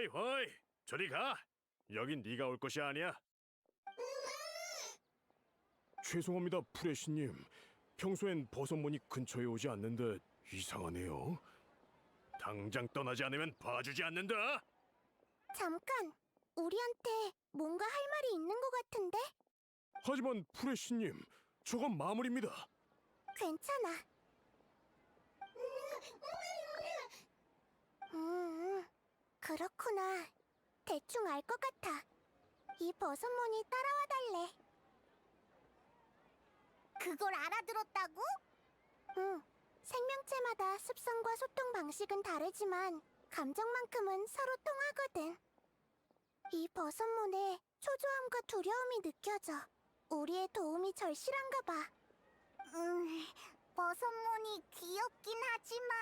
호이 호이, 저리 가. 여긴 네가 올 곳이 아니야. 죄송합니다, 프레시님. 평소엔 버섯몬이 근처에 오지 않는데 이상하네요. 당장 떠나지 않으면 봐주지 않는다. 잠깐, 우리한테 뭔가 할 말이 있는 것 같은데? 하지만 프레시님, 저건 마물입니다. 괜찮아. 그렇구나. 대충 알 것 같아. 이 버섯몬이 따라와 달래. 그걸 알아들었다고? 응. 생명체마다 습성과 소통 방식은 다르지만 감정만큼은 서로 통하거든. 이 버섯몬에 초조함과 두려움이 느껴져. 우리의 도움이 절실한가 봐. 버섯몬이 귀엽긴 하지만...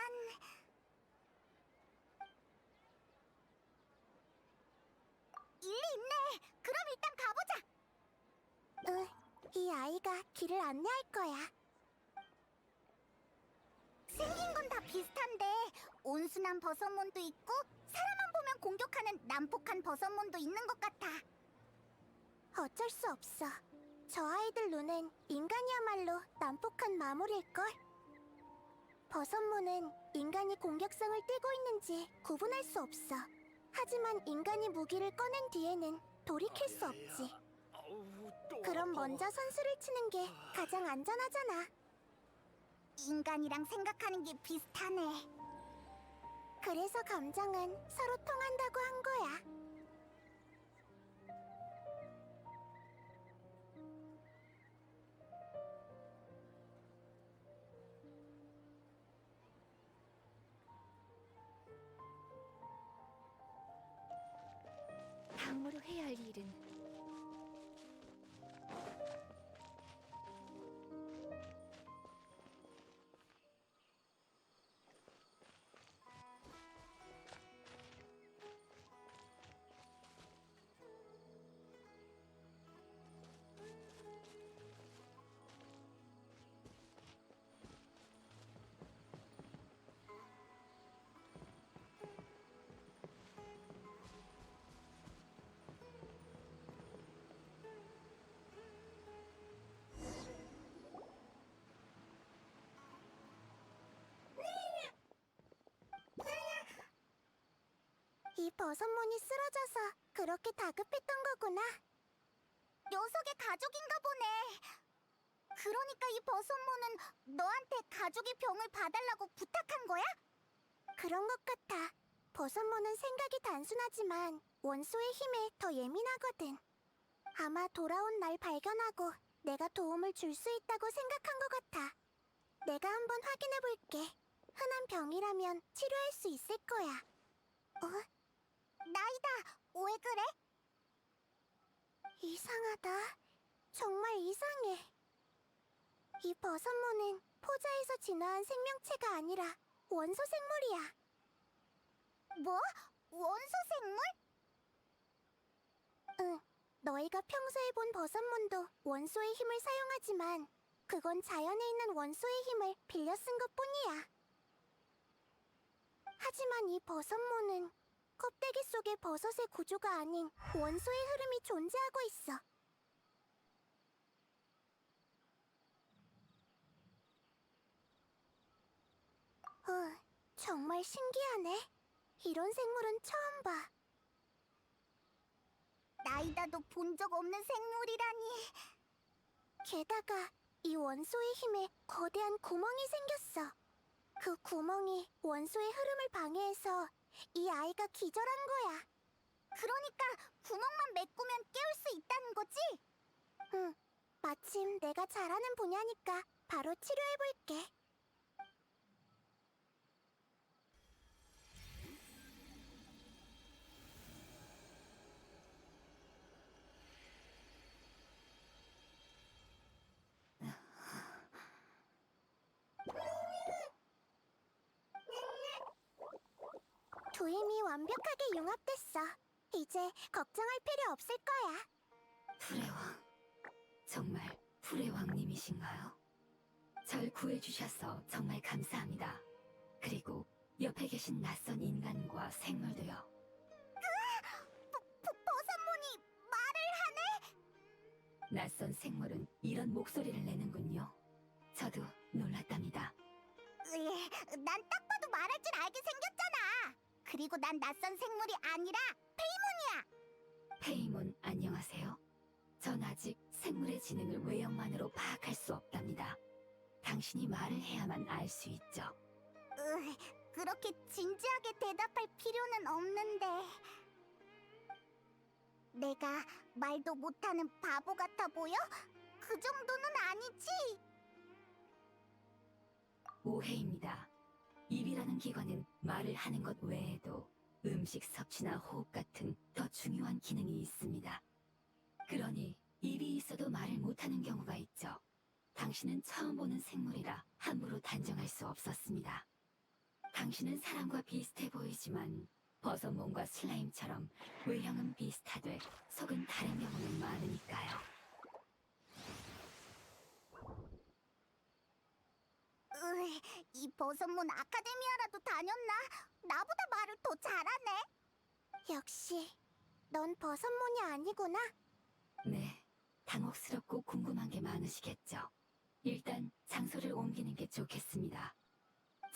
일리 있네. 그럼 일단 가보자. 이 아이가 길을 안내할 거야. 생긴 건 다 비슷한데 온순한 버섯몬도 있고 사람만 보면 공격하는 난폭한 버섯몬도 있는 것 같아. 어쩔 수 없어. 저 아이들 눈엔 인간이야말로 난폭한 마물일걸. 버섯몬은 인간이 공격성을 띠고 있는지 구분할 수 없어. 하지만 인간이 무기를 꺼낸 뒤에는 돌이킬 수 없지. 그럼 먼저 선수를 치는 게 가장 안전하잖아. 인간이랑 생각하는 게 비슷하네. 그래서 감정은 서로 통한다고 한 거야. 다음으로 해야 할 일은 이 버섯몬이 쓰러져서 그렇게 다급했던 거구나. 녀석의 가족인가 보네. 그러니까 이 버섯몬은 너한테 가족의 병을 봐달라고 부탁한 거야? 그런 것 같아. 버섯몬은 생각이 단순하지만 원소의 힘에 더 예민하거든. 아마 돌아온 날 발견하고 내가 도움을 줄 수 있다고 생각한 것 같아. 내가 한번 확인해 볼게. 흔한 병이라면 치료할 수 있을 거야. 나이다. 왜 그래? 이상하다. 정말 이상해. 이 버섯몬은 포자에서 진화한 생명체가 아니라 원소 생물이야. 뭐? 원소 생물? 응. 너희가 평소에 본 버섯몬도 원소의 힘을 사용하지만 그건 자연에 있는 원소의 힘을 빌려 쓴 것뿐이야. 하지만 이 버섯몬은 껍데기 속에 버섯의 구조가 아닌 원소의 흐름이 존재하고 있어. 정말 신기하네. 이런 생물은 처음 봐. 나이다도 본 적 없는 생물이라니. 게다가 이 원소의 힘에 거대한 구멍이 생겼어. 그 구멍이 원소의 흐름을 방해해서 이 아이가 기절한 거야. 그러니까 구멍만 메꾸면 깨울 수 있다는 거지? 응. 마침 내가 잘하는 분야니까 바로 치료해볼게. 두 힘이 완벽하게 융합됐어. 이제 걱정할 필요 없을 거야. 불의왕, 정말 불의왕님이신가요? 절 구해주셔서 정말 감사합니다. 그리고 옆에 계신 낯선 인간과 생물도요. 낯선 생물은 이런 목소리를 내는군요. 저도 놀랐답니다. 난 딱 봐도 말할 줄 알게 생겼잖아. 그리고 난 낯선 생물이 아니라 페이몬 안녕하세요. 전 아직 생물의 지능을 외형만으로 파악할 수 없답니다. 당신이 말을 해야만 알 수 있죠. 그렇게 진지하게 대답할 필요는 없는데. 내가 말도 못하는 바보 같아 보여? 그 정도는 아니지. 오해입니다. 입이라는 기관은 말을 하는 것 외에도 음식 섭취나 호흡 같은 더 중요한 기능이 있습니다. 그러니 입이 있어도 말을 못하는 경우가 있죠. 당신은 처음 보는 생물이라 함부로 단정할 수 없었습니다. 당신은 사람과 비슷해 보이지만 버섯몬과 슬라임처럼 외형은 비슷하되 속은 다른 경우는 많으니까요. 이 버섯몬 아카데미아라도 다녔나? 나보다 말을 더 잘하네. 역시 넌 버섯몬이 아니구나. 네, 당혹스럽고 궁금한 게 많으시겠죠. 일단 장소를 옮기는 게 좋겠습니다.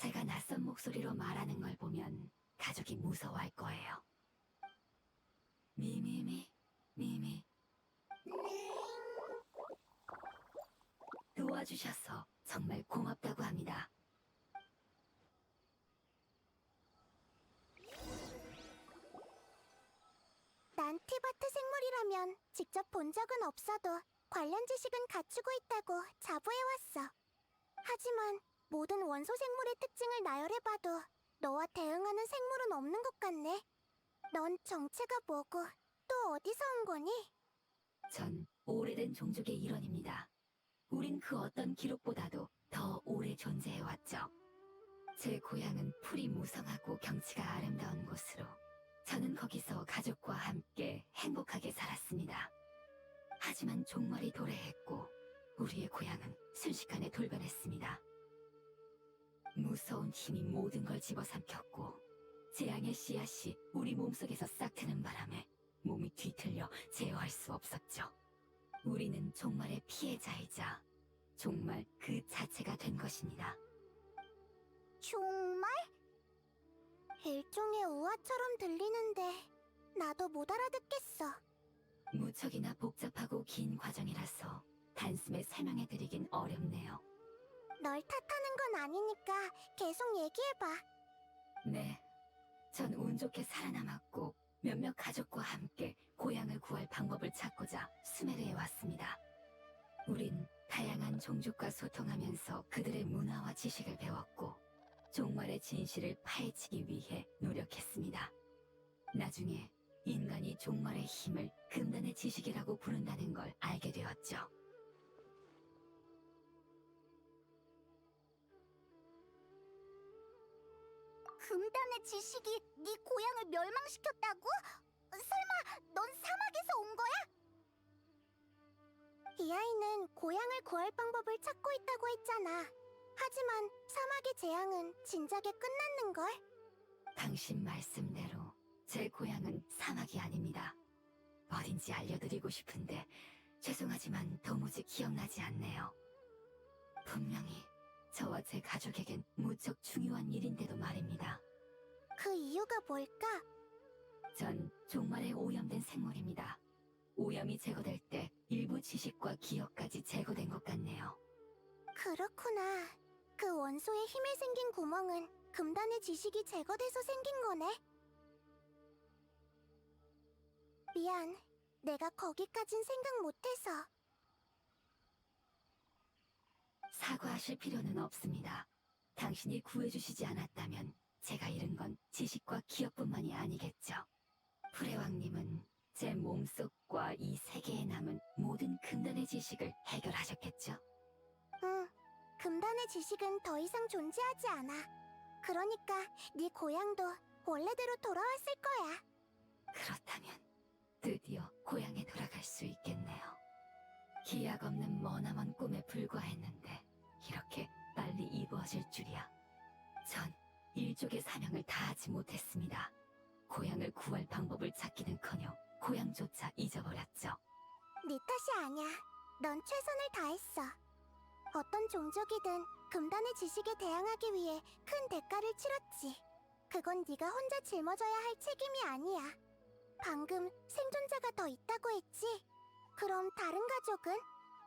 제가 낯선 목소리로 말하는 걸 보면 가족이 무서워할 거예요. 미미미, 미미. 도와주셔서 정말 고맙다고 합니다. 난 티바트 생물이라면 직접 본 적은 없어도 관련 지식은 갖추고 있다고 자부해왔어. 하지만 모든 원소 생물의 특징을 나열해봐도 너와 대응하는 생물은 없는 것 같네. 넌 정체가 뭐고 또 어디서 온 거니? 전 오래된 종족의 일원입니다. 우린 그 어떤 기록보다도 더 오래 존재해왔죠. 제 고향은 풀이 무성하고 경치가 아름다운 곳으로 저는 거기서 가족과 함께 행복하게 살았습니다. 하지만 종말이 도래했고 우리의 고향은 순식간에 돌변했습니다. 무서운 힘이 모든 걸 집어삼켰고 재앙의 씨앗이 우리 몸속에서 싹트는 바람에 몸이 뒤틀려 제어할 수 없었죠. 우리는 종말의 피해자이자 종말 그 자체가 된 것입니다. 정말? 일종의 우화처럼 들리는데 나도 못 알아듣겠어. 무척이나 복잡하고 긴 과정이라서 단숨에 설명해드리긴 어렵네요. 널 탓하는 건 아니니까 계속 얘기해봐. 네, 전 운 좋게 살아남았고 몇몇 가족과 함께 고향을 구할 방법을 찾고자 수메르에 왔습니다. 우린 다양한 종족과 소통하면서 그들의 문화와 지식을 배웠고 종말의 진실을 파헤치기 위해 노력했습니다. 나중에 인간이 종말의 힘을 금단의 지식이라고 부른다는 걸 알게 되었죠. 금단의 지식이 네 고향을 멸망시켰다고? 설마 넌 사막에서 온 거야? 이 아이는 고향을 구할 방법을 찾고 있다고 했잖아. 하지만 사막의 재앙은 진작에 끝났는걸? 당신 말씀대로 제 고향은 사막이 아닙니다. 어딘지 알려드리고 싶은데 죄송하지만 도무지 기억나지 않네요. 분명히 저와 제 가족에겐 무척 중요한 일인데도 말입니다. 그 이유가 뭘까? 전 종말에 오염된 생물입니다. 오염이 제거될 때 일부 지식과 기억까지 제거된 것 같네요. 그렇구나. 그 원소의 힘에 생긴 구멍은 금단의 지식이 제거돼서 생긴 거네. 미안. 내가 거기까진 생각 못해서. 사과하실 필요는 없습니다. 당신이 구해주시지 않았다면 제가 잃은 건 지식과 기억뿐만이 아니겠죠. 프레왕님은 제 몸속과 이 세계에 남은 모든 금단의 지식을 해결하셨겠죠. 응. 금단의 지식은 더 이상 존재하지 않아. 그러니까 네 고향도 원래대로 돌아왔을 거야. 그렇다면 드디어 고향에 돌아갈 수 있겠네요. 기약 없는 머나먼 꿈에 불과했는데 이렇게 빨리 이루어질 줄이야. 전 일족의 사명을 다하지 못했습니다. 고향을 구할 방법을 찾기는커녕 고향조차 잊어버렸죠. 네 탓이 아냐. 넌 최선을 다했어. 어떤 종족이든 금단의 지식에 대항하기 위해 큰 대가를 치렀지. 그건 네가 혼자 짊어져야 할 책임이 아니야. 방금 생존자가 더 있다고 했지? 그럼 다른 가족은?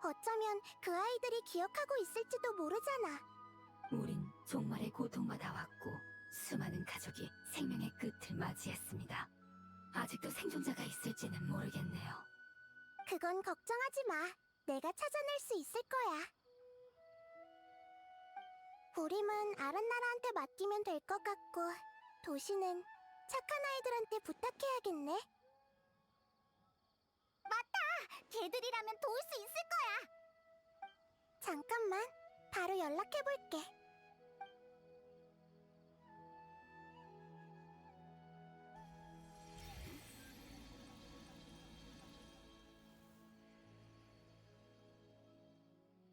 어쩌면 그 아이들이 기억하고 있을지도 모르잖아. 우린 종말의 고통마다 왔고 수많은 가족이 생명의 끝을 맞이했습니다. 아직도 생존자가 있을지는 모르겠네요. 그건 걱정하지 마. 내가 찾아낼 수 있을 거야. 우림은 아란나라한테 맡기면 될 것 같고, 도시는 착한 아이들한테 부탁해야겠네. 맞다! 걔들이라면 도울 수 있을 거야! 잠깐만, 바로 연락해볼게.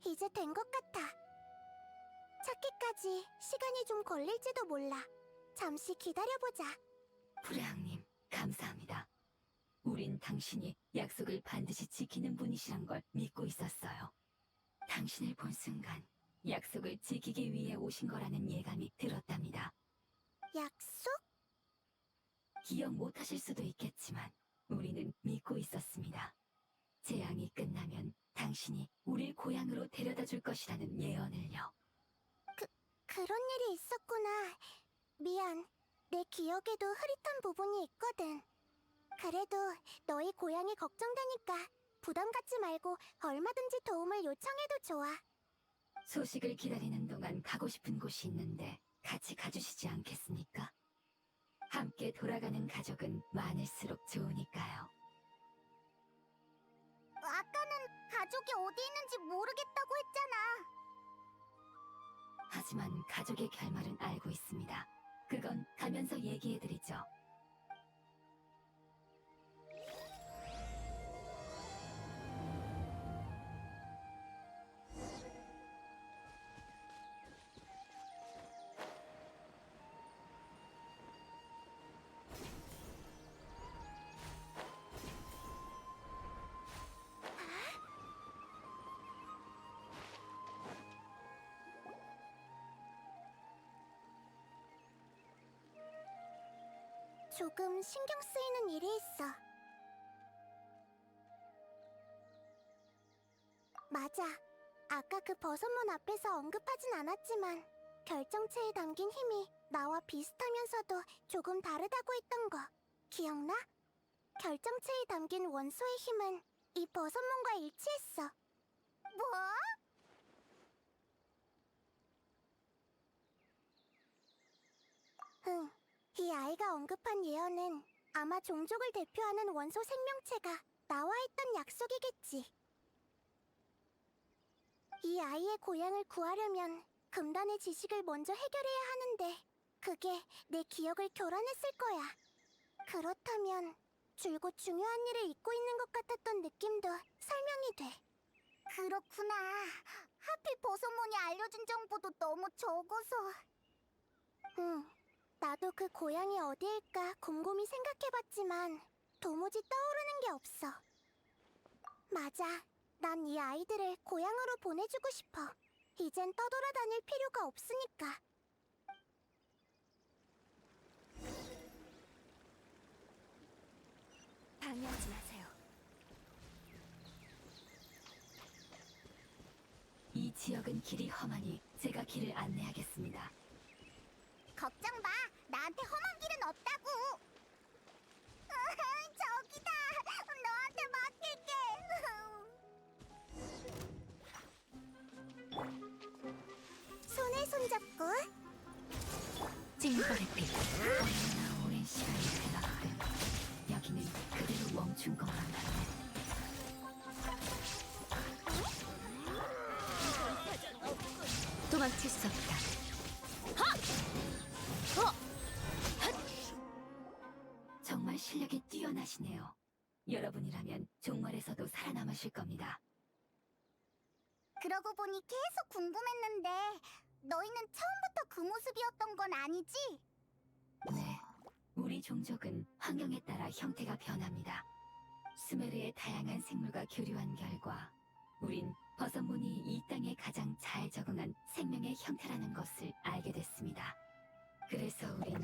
이제 된 것 같아. 찾기까지 시간이 좀 걸릴지도 몰라. 잠시 기다려보자. 프레앙님, 감사합니다. 우린 당신이 약속을 반드시 지키는 분이시란 걸 믿고 있었어요. 당신을 본 순간 약속을 지키기 위해 오신 거라는 예감이 들었답니다. 약속? 기억 못하실 수도 있겠지만 우리는 믿고 있었습니다. 재앙이 끝나면 당신이 우릴 고향으로 데려다 줄 것이라는 예언을요. 그런 일이 있었구나. 미안. 내 기억에도 흐릿한 부분이 있거든. 그래도 너희 고향이 걱정되니까 부담 갖지 말고 얼마든지 도움을 요청해도 좋아. 소식을 기다리는 동안 가고 싶은 곳이 있는데 같이 가주시지 않겠습니까? 함께 돌아가는 가족은 많을수록 좋으니까요. 아까는 가족이 어디 있는지 모르겠다고 했잖아. 하지만 가족의 결말은 알고 있습니다. 그건 가면서 얘기해드리죠. 조금 신경 쓰이는 일이 있어. 맞아. 아까 그 버섯문 앞에서 언급하진 않았지만 결정체에 담긴 힘이 나와 비슷하면서도 조금 다르다고 했던 거 기억나? 결정체에 담긴 원소의 힘은 이 버섯문과 일치했어. 뭐? 응. 이 아이가 언급한 예언은 아마 종족을 대표하는 원소 생명체가 나와 했던 약속이겠지. 이 아이의 고향을 구하려면 금단의 지식을 먼저 해결해야 하는데 그게 내 기억을 교란했을 거야. 그렇다면 줄곧 중요한 일을 잊고 있는 것 같았던 느낌도 설명이 돼. 그렇구나. 하필 버섯몬이 알려준 정보도 너무 적어서. 응. 나도 그 고향이 어디일까 곰곰이 생각해봤지만 도무지 떠오르는 게 없어. 맞아. 난 이 아이들을 고향으로 보내주고 싶어. 이젠 떠돌아다닐 필요가 없으니까. 방해하지 마세요. 이 지역은 길이 험하니 제가 길을 안내하겠습니다. 걱정 마. 나한테 험한 길은 없다고. 저기다. 너한테 맡길게. 손에 손잡고. 찡벌의 빛. 얼마나 오랜 시간이 흘렀든 여기는 그대로 멈춘 것만 같네. 도망칠 수 없다. 정말 실력이 뛰어나시네요. 여러분이라면 종말에서도 살아남으실 겁니다. 그러고 보니 계속 궁금했는데 너희는 처음부터 그 모습이었던 건 아니지? 네, 우리 종족은 환경에 따라 형태가 변합니다. 수메르의 다양한 생물과 교류한 결과 우린 버섯문이 이 땅에 가장 잘 적응한 생명의 형태라는 것을 알게 됐습니다. 그래서 우린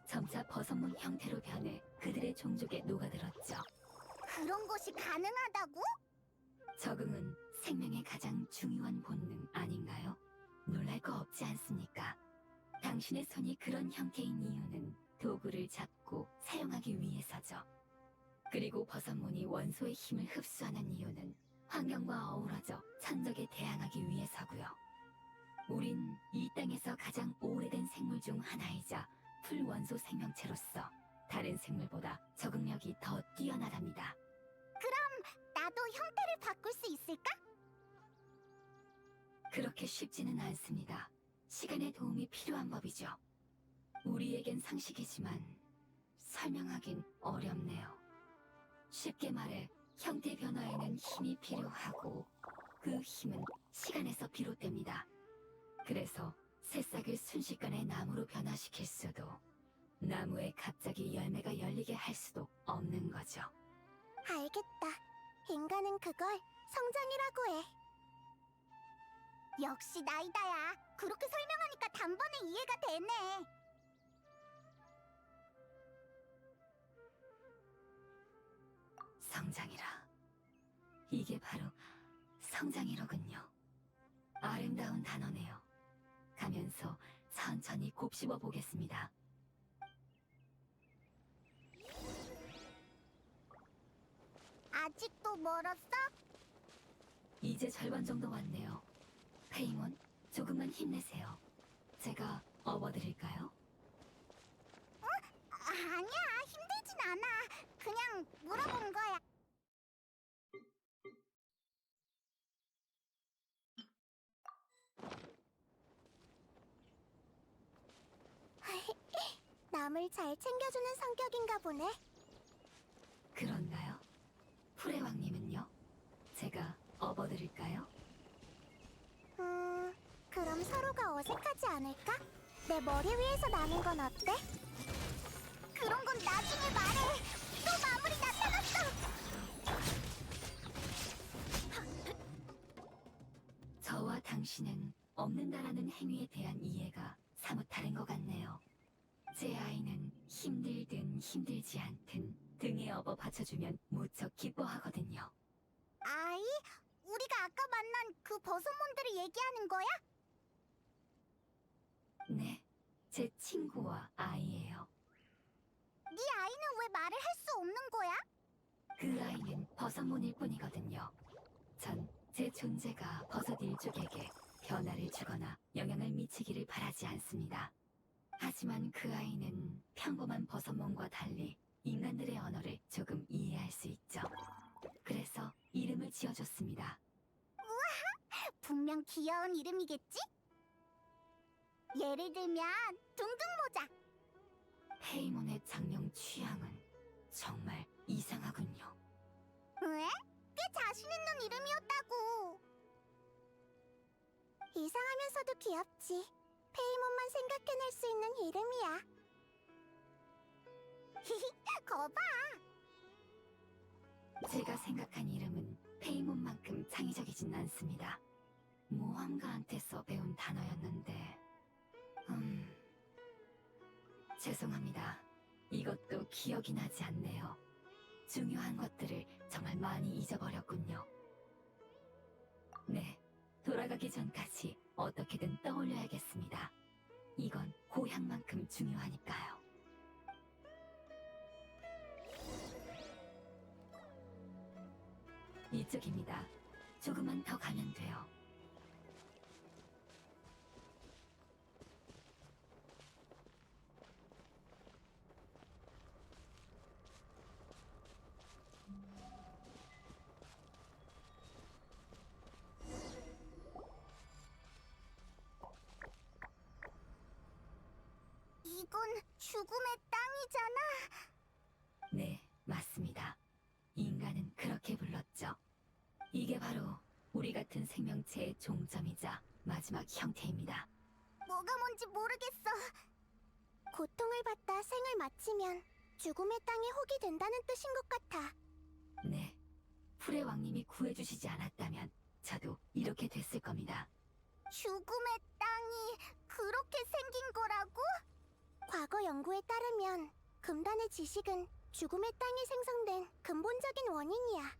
점차 버섯문 형태로 변해 그들의 종족에 녹아들었죠. 그런 것이 가능하다고? 적응은 생명의 가장 중요한 본능 아닌가요? 놀랄 거 없지 않습니까? 당신의 손이 그런 형태인 이유는 도구를 잡고 사용하기 위해서죠. 그리고 버섯문이 원소의 힘을 흡수하는 이유는 환경과 어우러져 천적에 대항하기 위해서고요. 우린 이 땅에서 가장 오래된 생물 중 하나이자 풀원소 생명체로서 다른 생물보다 적응력이 더 뛰어나답니다. 나도 형태를 바꿀 수 있을까? 그렇게 쉽지는 않습니다. 시간의 도움이 필요한 법이죠. 우리에겐 상식이지만 설명하긴 어렵네요. 쉽게 말해 형태 변화에는 힘이 필요하고 그 힘은 시간에서 비롯됩니다. 그래서 새싹을 순식간에 나무로 변화시킬 수도 나무에 갑자기 열매가 열리게 할 수도 없는 거죠. 알겠다. 인간은 그걸 성장이라고 해. 역시 나이다야. 그렇게 설명하니까 단번에 이해가 되네. 성장이라. 이게 바로 성장이로군요. 아름다운 단어네요. 가면서 천천히 곱씹어 보겠습니다. 아직도 멀었어? 이제 절반 정도 왔네요. 페이몬, 조금만 힘내세요. 제가 업어드릴까요? 아니야, 힘들진 않아. 그냥 물어본 거야. 남을 잘 챙겨주는 성격인가 보네. 그런가요? 프레왕님은요? 제가 업어드릴까요? 그럼 서로가 어색하지 않을까? 내 머리 위에서 나는 건 어때? 그런 건 나중에 말해. 또 마무리 나타났어. 저와 당신은 없는다라는 행위에 대한 이해가 사뭇 다른 것 같네요. 제 아이는 힘들든 힘들지 않든 등에 업어 받쳐주면 무척 기뻐하거든요. 아이? 우리가 아까 만난 그 버섯몬들을 얘기하는 거야? 네, 제 친구와 아이예요. 네 아이는 왜 말을 할 수 없는 거야? 그 아이는 버섯몬일 뿐이거든요. 전 제 존재가 버섯 일족에게 변화를 주거나 영향을 미치기를 바라지 않습니다. 하지만 그 아이는 평범한 버섯몬과 달리 인간들의 언어를 조금 이해할 수 있죠. 그래서 이름을 지어줬습니다. 분명 귀여운 이름이겠지? 예를 들면 둥둥모자. 페이몬의 장명 취향은 정말 이상하군요. 왜? 꽤 자신 있는 이름이었다고. 이상하면서도 귀엽지. 페이몬만 생각해낼 수 있는 이름이야. 거봐. 제가 생각한 이름은 페이몬만큼 창의적이진 않습니다. 모험가한테서 배운 단어였는데 죄송합니다. 이것도 기억이 나지 않네요. 중요한 것들을 정말 많이 잊어버렸군요. 네, 돌아가기 전까지 어떻게든 떠올려야겠습니다. 이건 고향만큼 중요하니까요. 이쪽입니다. 조금만 더 가면 돼요. 이건 죽음의 땅이잖아. 네, 맞습니다. 인간은 그렇게 불렀죠. 이게 바로 우리 같은 생명체의 종점이자 마지막 형태입니다. 뭐가 뭔지 모르겠어. 고통을 받다 생을 마치면 죽음의 땅에 혹이 된다는 뜻인 것 같아. 네, 풀의 왕님이 구해주시지 않았다면 저도 이렇게 됐을 겁니다. 죽음의 땅이 그렇게 생긴 거라고? 과거 연구에 따르면 금단의 지식은 죽음의 땅이 생성된 근본적인 원인이야.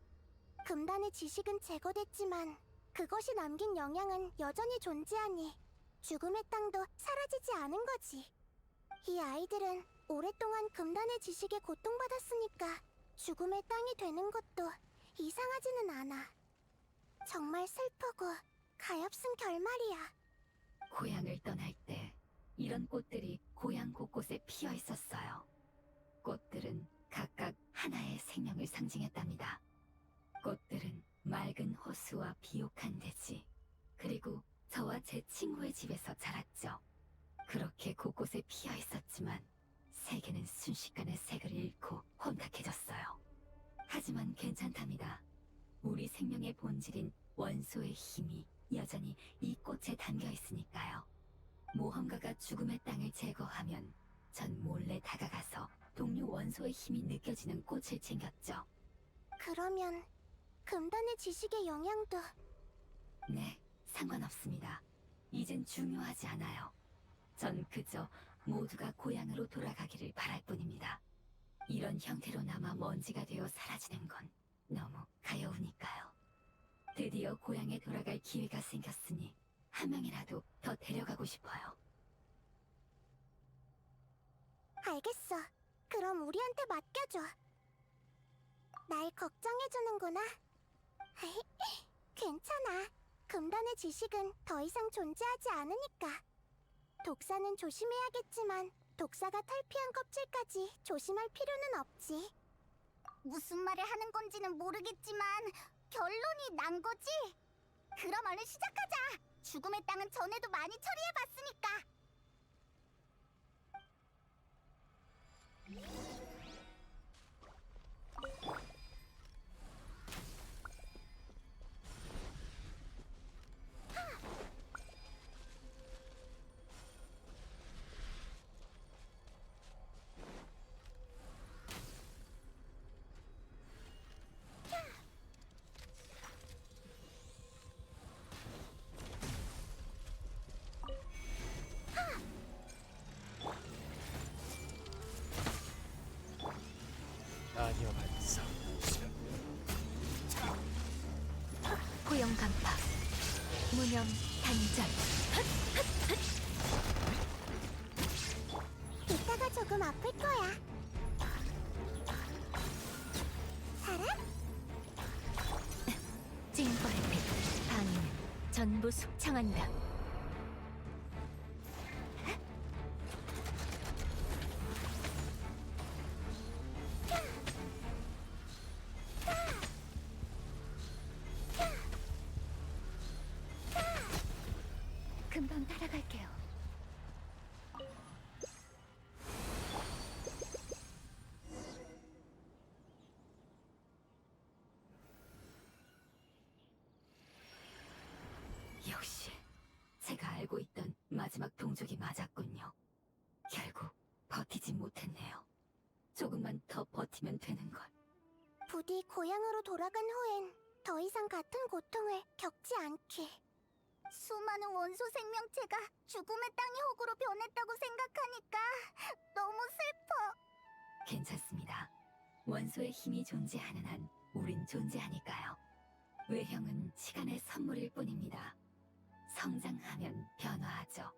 금단의 지식은 제거됐지만 그것이 남긴 영향은 여전히 존재하니 죽음의 땅도 사라지지 않은 거지. 이 아이들은 오랫동안 금단의 지식에 고통받았으니까 죽음의 땅이 되는 것도 이상하지는 않아. 정말 슬프고 가엾은 결말이야. 고향을 떠날 때 이런 꽃들이 고향 곳곳에 피어 있었어요. 꽃들은 각각 하나의 생명을 상징했답니다. 꽃들은 맑은 호수와 비옥한 대지, 그리고 저와 제 친구의 집에서 자랐죠. 그렇게 곳곳에 피어 있었지만 세계는 순식간에 색을 잃고 혼탁해졌어요. 하지만 괜찮답니다. 우리 생명의 본질인 원소의 힘이 여전히 이 꽃에 담겨 있으니까요. 모험가가 죽음의 땅을 제거하면 전 몰래 다가가서 동료 원소의 힘이 느껴지는 꽃을 챙겼죠. 그러면 금단의 지식의 영향도 네, 상관없습니다. 이젠 중요하지 않아요. 전 그저 모두가 고향으로 돌아가기를 바랄 뿐입니다. 이런 형태로 남아 먼지가 되어 사라지는 건 너무 가여우니까요. 드디어 고향에 돌아갈 기회가 생겼으니 한 명이라도 더 데려가고 싶어요. 알겠어. 그럼 우리한테 맡겨줘. 날 걱정해주는구나. 괜찮아. 금단의 지식은 더 이상 존재하지 않으니까. 독사는 조심해야겠지만 독사가 탈피한 껍질까지 조심할 필요는 없지. 무슨 말을 하는 건지는 모르겠지만 결론이 난 거지? 그럼 얼른 시작하자. 죽음의 땅은 전에도 많이 처리해봤으니까. 아니요 반사. 고용 간파, 무념 단절. 이따가 조금 아플 거야. 살아? 징벌의 빛, 방위는 전부 숙청한다. 금방 따라갈게요. 역시 제가 알고 있던 마지막 동족이 맞았군요. 결국 버티지 못했네요. 조금만 더 버티면 되는걸. 부디 고향으로 돌아간 후엔 더 이상 같은 고통을 겪지 않게. 수많은 원소 생명체가 죽음의 땅의 흙으로 변했다고 생각하니까 너무 슬퍼. 괜찮습니다. 원소의 힘이 존재하는 한 우린 존재하니까요. 외형은 시간의 선물일 뿐입니다. 성장하면 변화하죠.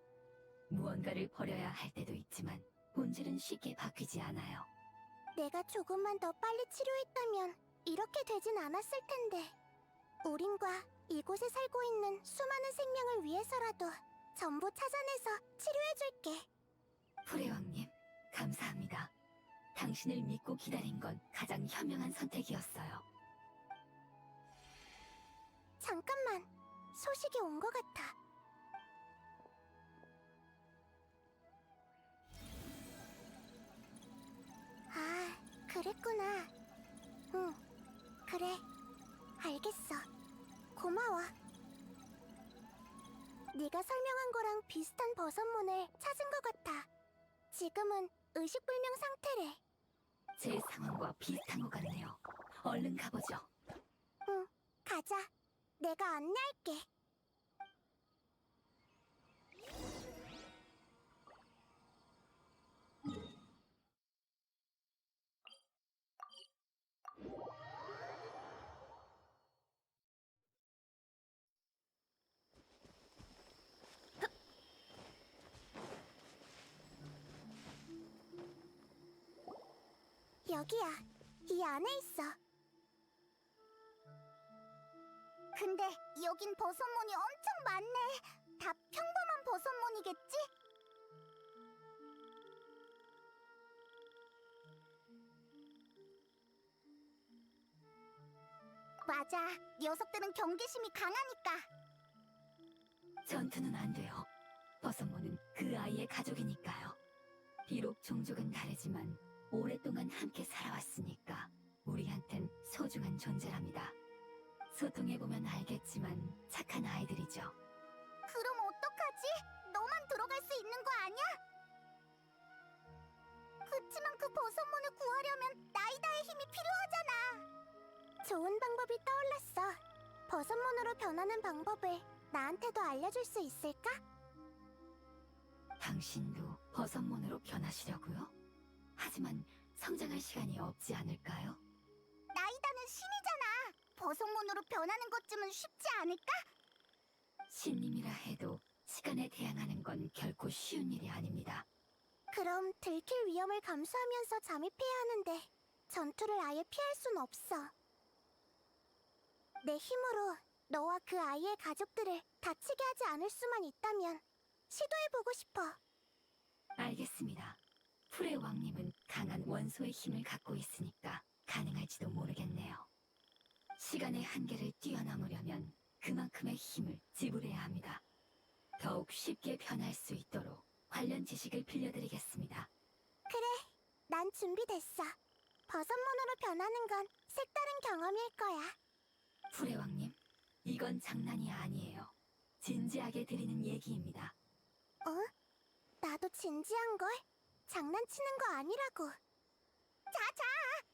무언가를 버려야 할 때도 있지만 본질은 쉽게 바뀌지 않아요. 내가 조금만 더 빨리 치료했다면 이렇게 되진 않았을 텐데. 우린과 이곳에 살고 있는 수많은 생명을 위해서라도 전부 찾아내서 치료해줄게. 프레왕님, 감사합니다. 당신을 믿고 기다린 건 가장 현명한 선택이었어요. 잠깐만, 소식이 온 것 같아. 아, 그랬구나. 응, 그래. 알겠어. 고마워. 네가 설명한 거랑 비슷한 버섯문을 찾은 것 같아. 지금은 의식불명 상태래. 제 상황과 비슷한 것 같네요. 얼른 가보죠. 응, 가자. 내가 안내할게. 여기야. 이 안에 있어. 근데 여긴 버섯몬이 엄청 많네. 다 평범한 버섯몬이겠지? 맞아. 녀석들은 경계심이 강하니까. 전투는 안 돼요. 버섯모는 그 아이의 가족이니까요. 비록 종족은 다르지만 오랫동안 함께 살아왔으니까 우리한텐 소중한 존재랍니다. 소통해보면 알겠지만 착한 아이들이죠. 그럼 어떡하지? 너만 들어갈 수 있는 거 아니야? 그치만 그 버섯몬을 구하려면 나이다의 힘이 필요하잖아. 좋은 방법이 떠올랐어. 버섯몬으로 변하는 방법을 나한테도 알려줄 수 있을까? 당신도 버섯몬으로 변하시려고요? 하지만 성장할 시간이 없지 않을까요? 나이다는 신이잖아. 버섯몬으로 변하는 것쯤은 쉽지 않을까? 신님이라 해도 시간에 대항하는 건 결코 쉬운 일이 아닙니다. 그럼 들킬 위험을 감수하면서 잠입해야 하는데 전투를 아예 피할 순 없어. 내 힘으로 너와 그 아이의 가족들을 다치게 하지 않을 수만 있다면 시도해보고 싶어. 알겠습니다. 풀의 왕님은 강한 원소의 힘을 갖고 있으니까 가능할지도 모르겠네요. 시간의 한계를 뛰어넘으려면 그만큼의 힘을 지불해야 합니다. 더욱 쉽게 변할 수 있도록 관련 지식을 빌려드리겠습니다. 그래, 난 준비됐어. 버섯몬으로 변하는 건 색다른 경험일 거야. 풀의 왕님, 이건 장난이 아니에요. 진지하게 드리는 얘기입니다. 어? 나도 진지한걸? 장난치는 거 아니라고. 자자,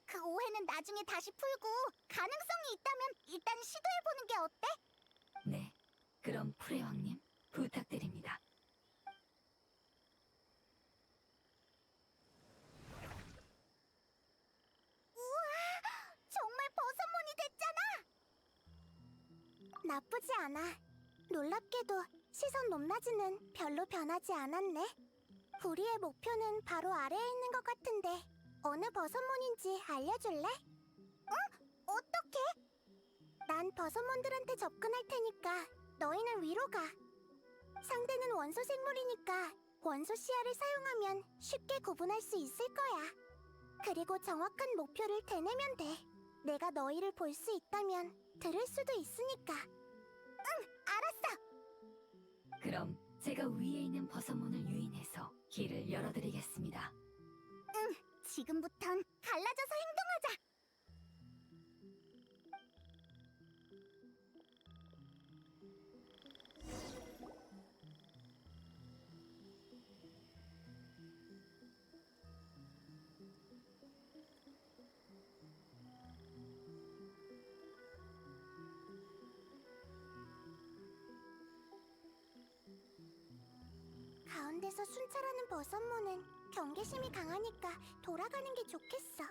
그 오해는 나중에 다시 풀고 가능성이 있다면 일단 시도해보는 게 어때? 네, 그럼 풀의 왕님 부탁드립니다. 우와, 정말 버섯몬이 됐잖아! 나쁘지 않아. 놀랍게도 시선 높낮이는 별로 변하지 않았네. 우리의 목표는 바로 아래에 있는 것 같은데 어느 버섯몬인지 알려줄래? 응? 어떻게? 난 버섯몬들한테 접근할 테니까 너희는 위로 가. 상대는 원소 생물이니까 원소 시야를 사용하면 쉽게 구분할 수 있을 거야. 그리고 정확한 목표를 대내면 돼. 내가 너희를 볼 수 있다면 들을 수도 있으니까. 응, 알았어. 그럼 제가 위에 있는 버섯문을 유인해서 길을 열어드리겠습니다. 응, 지금부턴 갈라져서 행동하자. 가운데서 순찰하는 버섯몬은 경계심이 강하니까 돌아가는 게 좋겠어.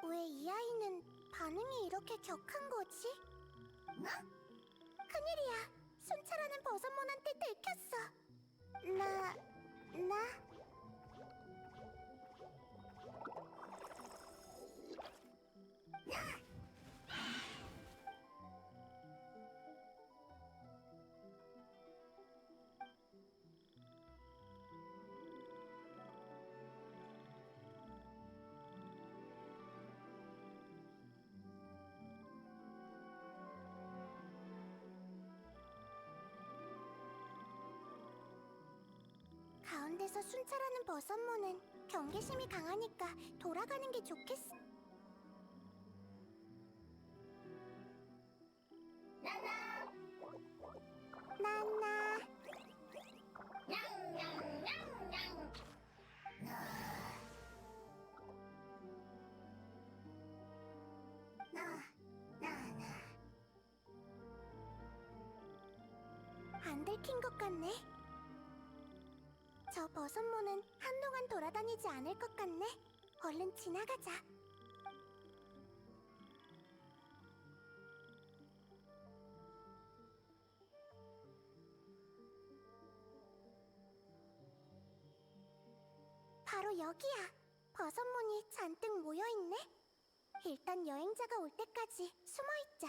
왜 이 아이는 반응이 이렇게 격한 거지? 큰일이야. 순찰하는 버섯몬한테 들켰어. 나... 가운데서 순찰하는 버섯몬은 경계심이 강하니까 돌아가는 게 좋겠어. 나나. 안 들킨 것 같네. 저 버섯모는 한동안 돌아다니지 않을 것 같네. 얼른 지나가자. 바로 여기야. 버섯몬이 잔뜩 모여있네. 일단 여행자가 올 때까지 숨어있자.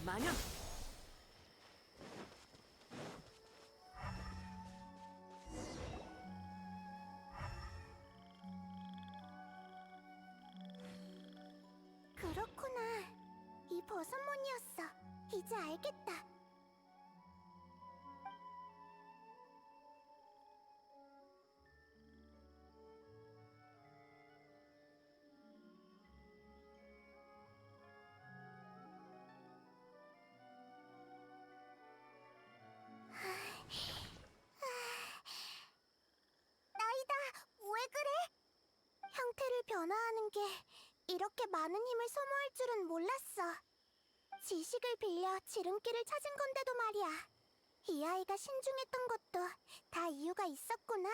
마녀! 그렇구나. 이 버섯몬이었어. 이제 알겠다. 나이다, 왜 그래? 형태를 변화하는 게 이렇게 많은 힘을 소모할 줄은 몰랐어. 지식을 빌려 지름길을 찾은 건데도 말이야. 이 아이가 신중했던 것도 다 이유가 있었구나.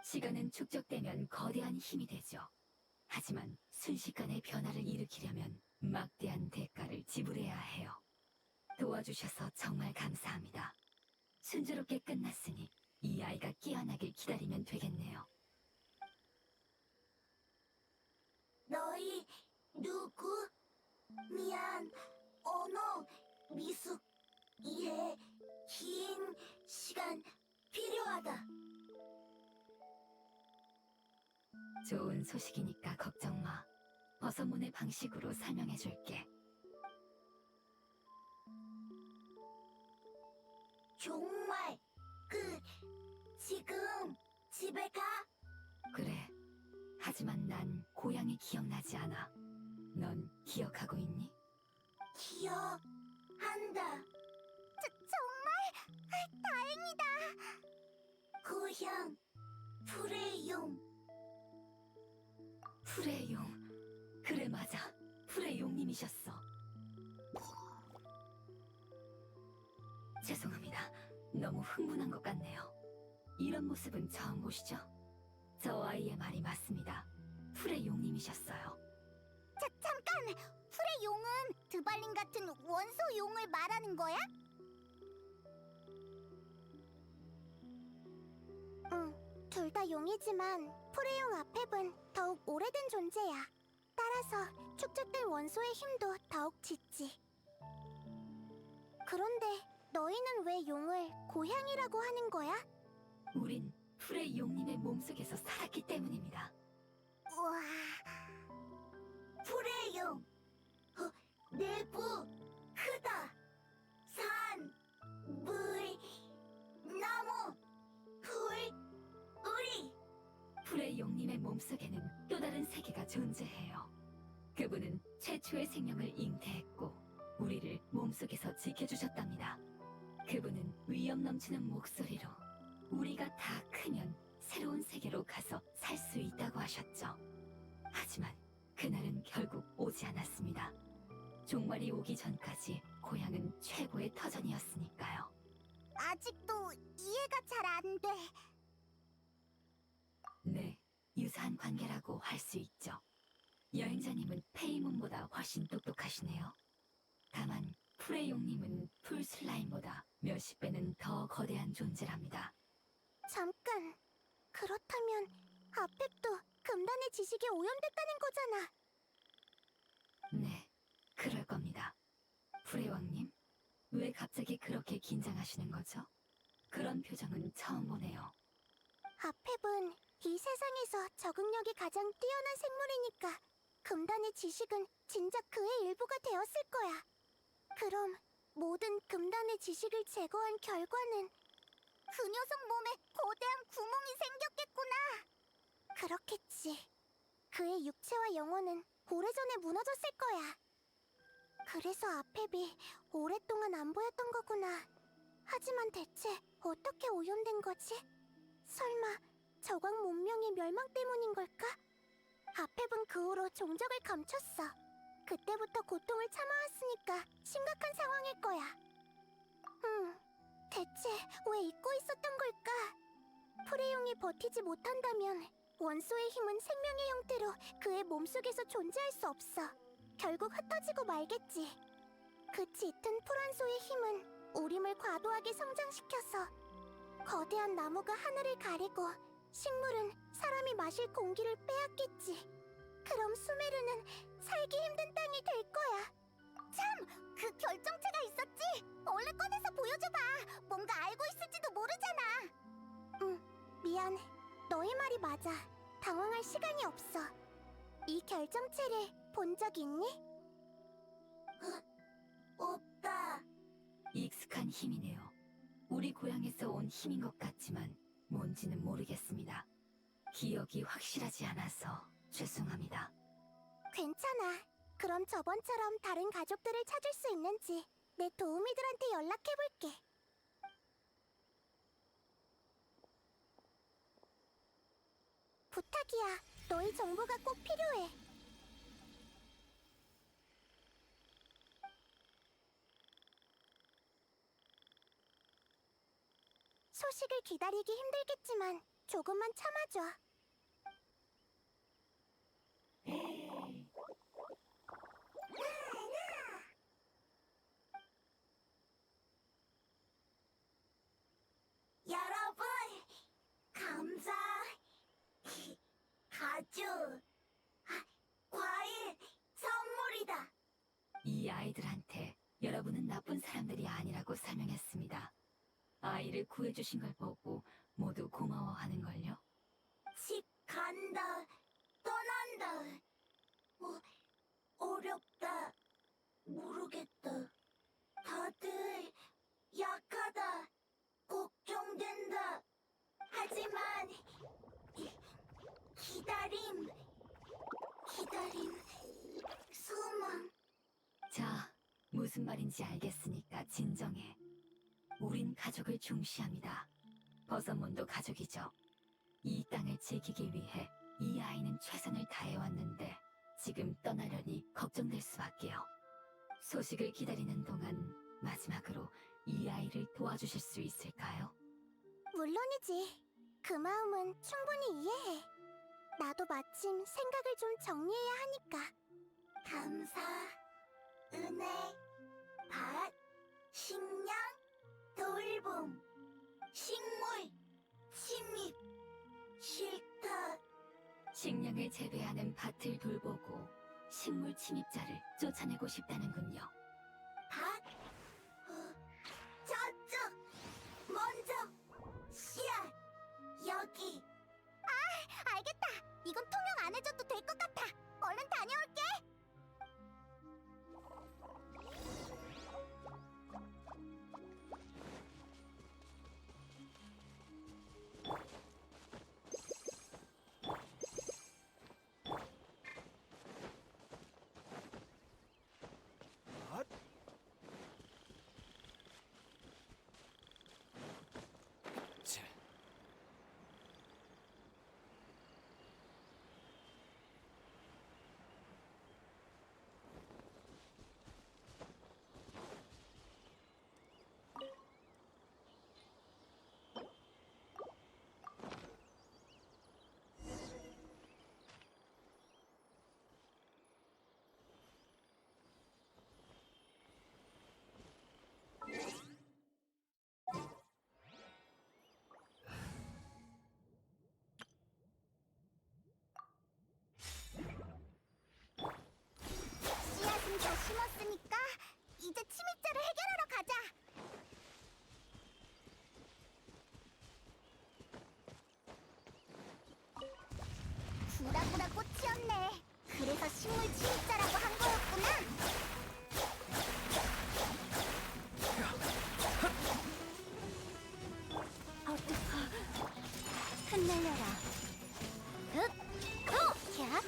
시간은 축적되면 거대한 힘이 되죠. 하지만 순식간에 변화를 일으키려면 막대한 대가를 지불해야 해요. 도와주셔서 정말 감사합니다. 순조롭게 끝났으니 이 아이가 깨어나길 기다리면 되겠네요. 너희 누구? 미안, 언어, 미숙, 이해, 긴 시간 필요하다. 좋은 소식이니까 걱정 마. 버섯문의 방식으로 설명해줄게. 정말 지금 집에 가? 그래. 하지만 난 고향이 기억나지 않아. 넌 기억하고 있니? 기억한다. 정말 다행이다. 고향 프레용. 프레용. 그래 맞아. 프레용님이셨어. 죄송합니다. 너무 흥분한 것 같네요. 이런 모습은 처음 보시죠? 저 아이의 말이 맞습니다. 프레용님이셨어요. 잠깐! 프레용은 드발린 같은 원소 용을 말하는 거야? 응, 둘 다 용이지만 프레용 아펩은 더욱 오래된 존재야. 따라서 축적된 원소의 힘도 더욱 짙지. 그런데 너희는 왜 용을 고향이라고 하는 거야? 우린 프레용님의 몸속에서 살았기 때문입니다. 우와... 프레용! 내부 크다! 산, 물, 나무, 불, 우리! 프레용님의 몸속에는 또 다른 세계가 존재해요. 그분은 최초의 생명을 잉태했고 우리를 몸속에서 지켜주셨답니다. 그분은 위험 넘치는 목소리로 우리가 다 크면 새로운 세계로 가서 살 수 있다고 하셨죠. 하지만 그날은 결국 오지 않았습니다. 종말이 오기 전까지 고향은 최고의 터전이었으니까요. 아직도 이해가 잘 안 돼. 네, 유사한 관계라고 할 수 있죠. 여행자님은 페이몬보다 훨씬 똑똑하시네요. 다만 프레용님은 풀슬라임보다 몇십 배는 더 거대한 존재랍니다. 잠깐, 그렇다면 아펩도 금단의 지식에 오염됐다는 거잖아. 네, 그럴 겁니다. 프레왕님, 왜 갑자기 그렇게 긴장하시는 거죠? 그런 표정은 처음 보네요. 아펩은 이 세상에서 적응력이 가장 뛰어난 생물이니까 금단의 지식은 진작 그의 일부가 되었을 거야. 그럼 모든 금단의 지식을 제거한 결과는 그 녀석 몸에 거대한 구멍이 생겼겠구나. 그렇겠지. 그의 육체와 영혼은 오래전에 무너졌을 거야. 그래서 아펩이 오랫동안 안 보였던 거구나. 하지만 대체 어떻게 오염된 거지? 설마 저광 문명의 멸망 때문인 걸까? 아페분 그 후로 종적을 감췄어. 그때부터 고통을 참아왔으니까 심각한 상황일 거야. 대체 왜 잊고 있었던 걸까? 프레용이 버티지 못한다면 원소의 힘은 생명의 형태로 그의 몸속에서 존재할 수 없어. 결국 흩어지고 말겠지. 그 짙은 풀원소의 힘은 우림을 과도하게 성장시켜서 거대한 나무가 하늘을 가리고 식물은 사람이 마실 공기를 빼앗겠지. 그럼 수메르는 살기 힘든 땅이 될 거야. 참! 그 결정체가 있었지? 얼른 꺼내서 보여줘봐. 뭔가 알고 있을지도 모르잖아. 미안. 너의 말이 맞아. 당황할 시간이 없어. 이 결정체를 본 적 있니? 없다. 익숙한 힘이네요. 우리 고향에서 온 힘인 것 같지만 뭔지는 모르겠습니다. 기억이 확실하지 않아서 죄송합니다. 괜찮아. 그럼 저번처럼 다른 가족들을 찾을 수 있는지 내 도우미들한테 연락해볼게. 부탁이야. 너희 정보가 꼭 필요해. 소식을 기다리기 힘들겠지만 조금만 참아줘. 여러분, 감자, 가죽, 과일, 선물이다. 이 아이들한테 여러분은 나쁜 사람들이 아니라고 설명했습니다. 아이를 구해주신 걸 보고 모두 고마워하는걸요. 집 간다, 떠난다. 어렵다, 모르겠다. 다들 약하다, 걱정된다. 하지만 기다림, 소망. 자, 무슨 말인지 알겠으니까 진정해. 우린 가족을 중시합니다. 버섯몬도 가족이죠. 이 땅을 지키기 위해 이 아이는 최선을 다해왔는데 지금 떠나려니 걱정될 수밖에요. 소식을 기다리는 동안 마지막으로 이 아이를 도와주실 수 있을까요? 물론이지. 그 마음은 충분히 이해해. 나도 마침 생각을 좀 정리해야 하니까. 감사, 은혜, 밭, 식량, 돌봄, 식물, 침입, 쉴터. 식량을 재배하는 밭을 돌보고 식물 침입자를 쫓아내고 싶다는군요. 밭, 저쪽, 먼저, 씨앗, 여기. 아, 알겠다. 이건 통영 안 해줘도 될 것 같아. 얼른 다녀올게. 씨앗은 다 심었으니까 이제 침입자를 해결하러 가자. 구라구라 꽃이었네. 그래서 식물 침입자라고 한 거였구나. 흩날려라. 야!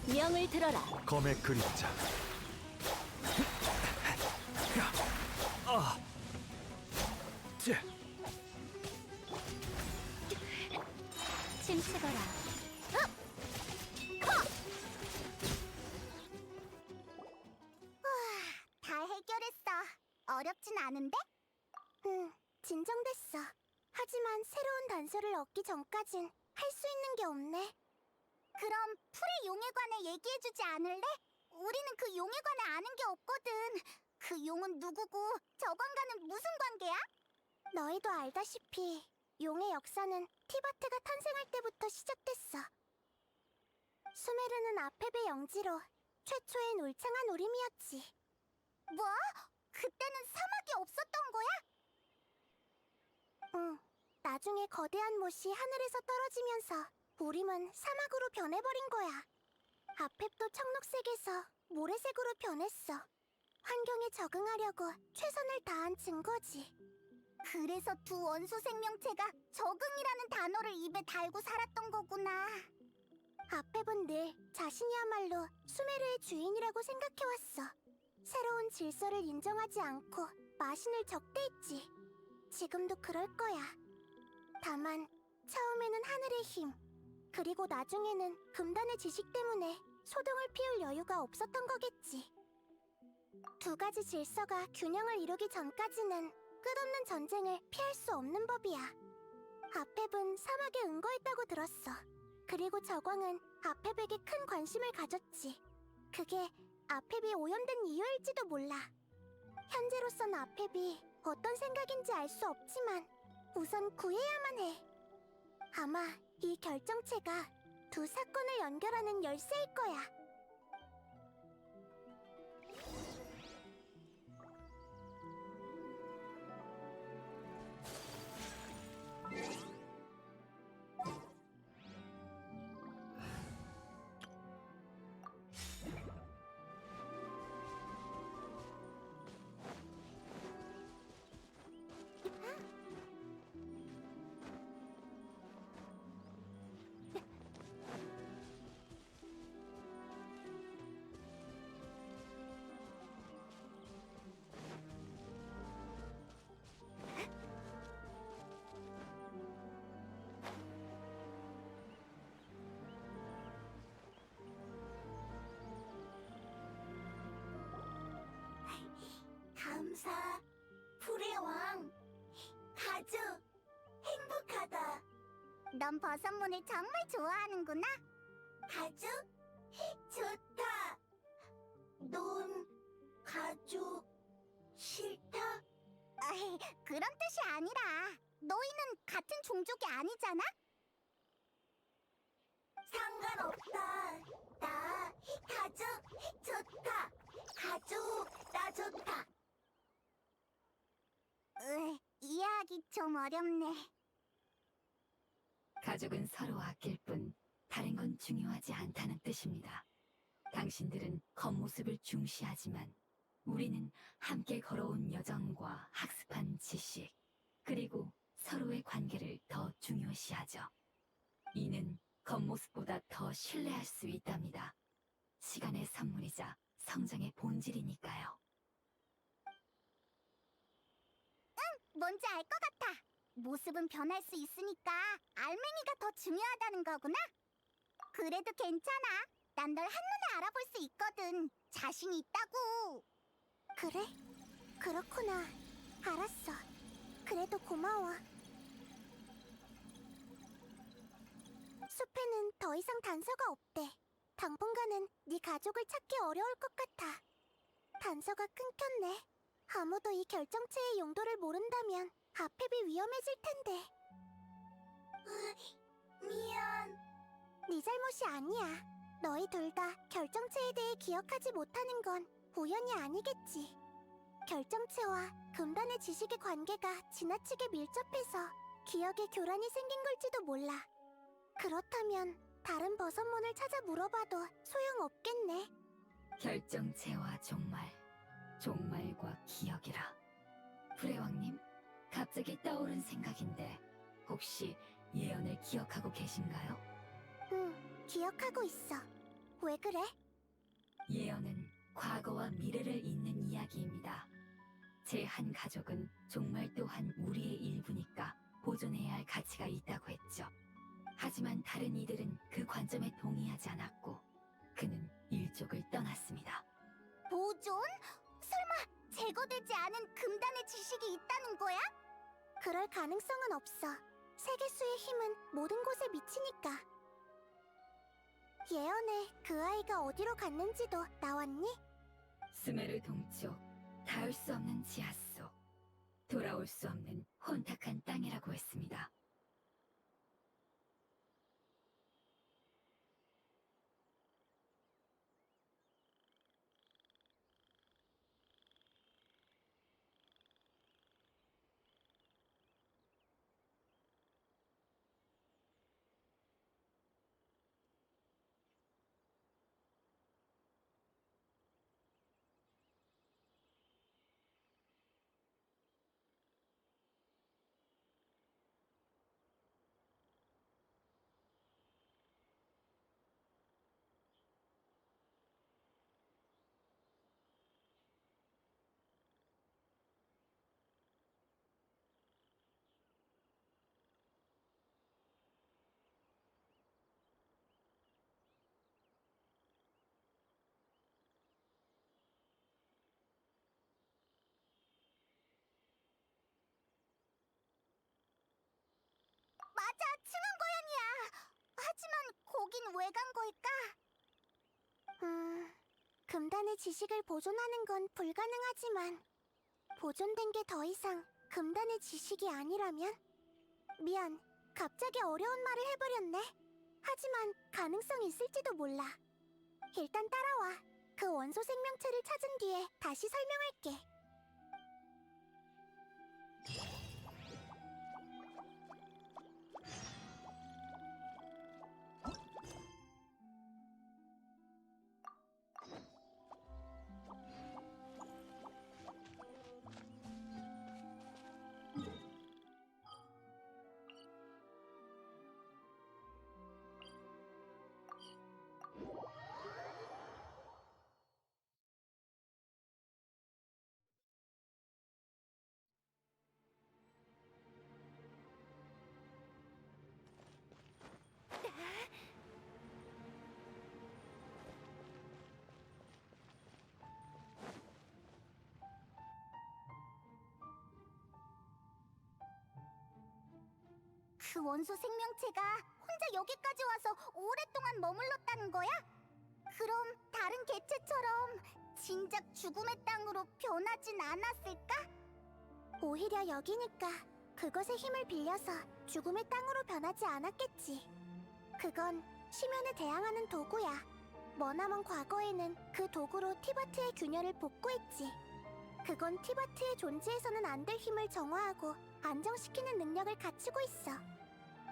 명을 들어라. 검의 그림자. 아, 침체거라. 같진 않은데? 진정됐어. 하지만 새로운 단서를 얻기 전까진 할 수 있는 게 없네. 그럼 풀의 용에 관해 얘기해주지 않을래? 우리는 그 용에 관해 아는 게 없거든. 그 용은 누구고 저건과는 무슨 관계야? 너희도 알다시피 용의 역사는 티바트가 탄생할 때부터 시작됐어. 수메르는 아페베 영지로 최초의 울창한 우림이었지. 뭐? 그때는 사막이 없었던 거야? 응. 나중에 거대한 못이 하늘에서 떨어지면서 우림은 사막으로 변해버린 거야. 아펩도 청록색에서 모래색으로 변했어. 환경에 적응하려고 최선을 다한 증거지. 그래서 두 원소 생명체가 적응이라는 단어를 입에 달고 살았던 거구나. 아펩은 늘 자신이야말로 수메르의 주인이라고 생각해왔어. 새로운 질서를 인정하지 않고 마신을 적대했지. 지금도 그럴 거야. 다만 처음에는 하늘의 힘, 그리고 나중에는 금단의 지식 때문에 소동을 피울 여유가 없었던 거겠지. 두 가지 질서가 균형을 이루기 전까지는 끝없는 전쟁을 피할 수 없는 법이야. 아펩은 사막에 응거했다고 들었어. 그리고 저광은 아펩에게 큰 관심을 가졌지. 그게 아펩이 오염된 이유일지도 몰라. 현재로선 아펩이 어떤 생각인지 알 수 없지만 우선 구해야만 해. 아마 이 결정체가 두 사건을 연결하는 열쇠일 거야. 감사, 불의 왕. 아주 행복하다. 넌 버섯문을 정말 좋아하는구나. 아주 좋다. 넌 가족 싫다? 그런 뜻이 아니라 너희는 같은 종족이 아니잖아? 상관없다. 나 가족 좋다. 가족 나 좋다. 이해하기 좀 어렵네. 가족은 서로 아낄 뿐 다른 건 중요하지 않다는 뜻입니다. 당신들은 겉모습을 중시하지만 우리는 함께 걸어온 여정과 학습한 지식, 그리고 서로의 관계를 더 중요시하죠. 이는 겉모습보다 더 신뢰할 수 있답니다. 시간의 선물이자 성장의 본질이니까요. 뭔지 알 것 같아. 모습은 변할 수 있으니까 알맹이가 더 중요하다는 거구나. 그래도 괜찮아. 난 널 한눈에 알아볼 수 있거든. 자신 있다고. 그래? 그렇구나. 알았어. 그래도 고마워. 숲에는 더 이상 단서가 없대. 당분간은 네 가족을 찾기 어려울 것 같아. 단서가 끊겼네. 아무도 이 결정체의 용도를 모른다면 아펩이 위험해질 텐데. 미안. 네 잘못이 아니야. 너희 둘 다 결정체에 대해 기억하지 못하는 건 우연이 아니겠지. 결정체와 금단의 지식의 관계가 지나치게 밀접해서 기억에 교란이 생긴 걸지도 몰라. 그렇다면 다른 버섯문을 찾아 물어봐도 소용없겠네. 결정체와 종말, 종말과 기억이라. 불의왕님, 갑자기 떠오른 생각인데 혹시 예언을 기억하고 계신가요? 응, 기억하고 있어. 왜 그래? 예언은 과거와 미래를 잇는 이야기입니다. 제 한 가족은 종말 또한 우리의 일부니까 보존해야 할 가치가 있다고 했죠. 하지만 다른 이들은 그 관점에 동의하지 않았고 그는 일족을 떠났습니다. 보존? 설마 제거되지 않은 금단의 지식이 있다는 거야? 그럴 가능성은 없어. 세계수의 힘은 모든 곳에 미치니까. 예언에 그 아이가 어디로 갔는지도 나왔니? 스메르 동쪽, 닿을 수 없는 지하수, 돌아올 수 없는 혼탁한 땅이라고 했습니다. 맞아, 층암고양이야. 하지만 거긴 왜 간 걸까? 금단의 지식을 보존하는 건 불가능하지만 보존된 게 더 이상 금단의 지식이 아니라면? 미안, 갑자기 어려운 말을 해버렸네. 하지만 가능성이 있을지도 몰라. 일단 따라와. 그 원소 생명체를 찾은 뒤에 다시 설명할게. 그 원소 생명체가 혼자 여기까지 와서 오랫동안 머물렀다는 거야? 그럼 다른 개체처럼 진작 죽음의 땅으로 변하진 않았을까? 오히려 여기니까 그것의 힘을 빌려서 죽음의 땅으로 변하지 않았겠지. 그건 심연에 대항하는 도구야. 머나먼 과거에는 그 도구로 티바트의 균열을 복구했지. 그건 티바트의 존재해서는 안 될 힘을 정화하고 안정시키는 능력을 갖추고 있어.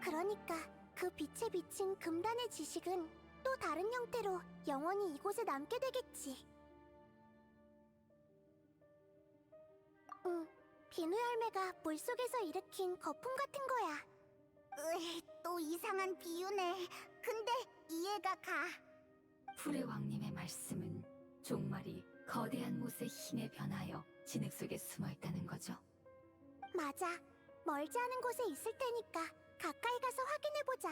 그러니까 그 빛에 비친 금단의 지식은 또 다른 형태로 영원히 이곳에 남게 되겠지. 응, 비누 열매가 물속에서 일으킨 거품 같은 거야. 또 이상한 비유네. 근데 이해가 가. 불의 왕님의 말씀은 종말이 거대한 못의 힘에 변하여 진흙 속에 숨어있다는 거죠. 맞아. 멀지 않은 곳에 있을 테니까 가까이 가서 확인해보자.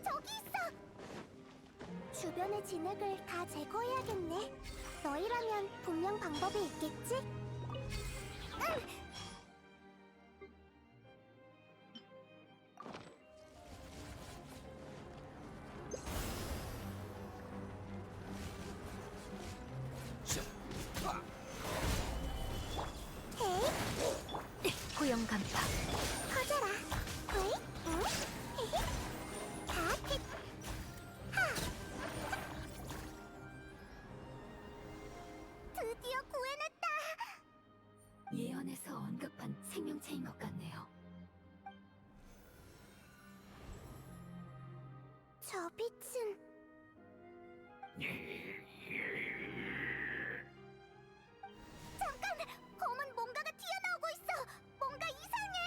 저기 있어! 주변의 진흙을 다 제거해야겠네. 너희라면 분명 방법이 있겠지? 응! 에이? 고용 간파. 커져라. 어이? 응? 헤헤. 다 핏. 하. 드디어 구해냈다. 예언 전에서 언급한 생명체인 것 같네요. 저 빛은 잠깐! 검은 뭔가가 튀어나오고 있어! 뭔가 이상해!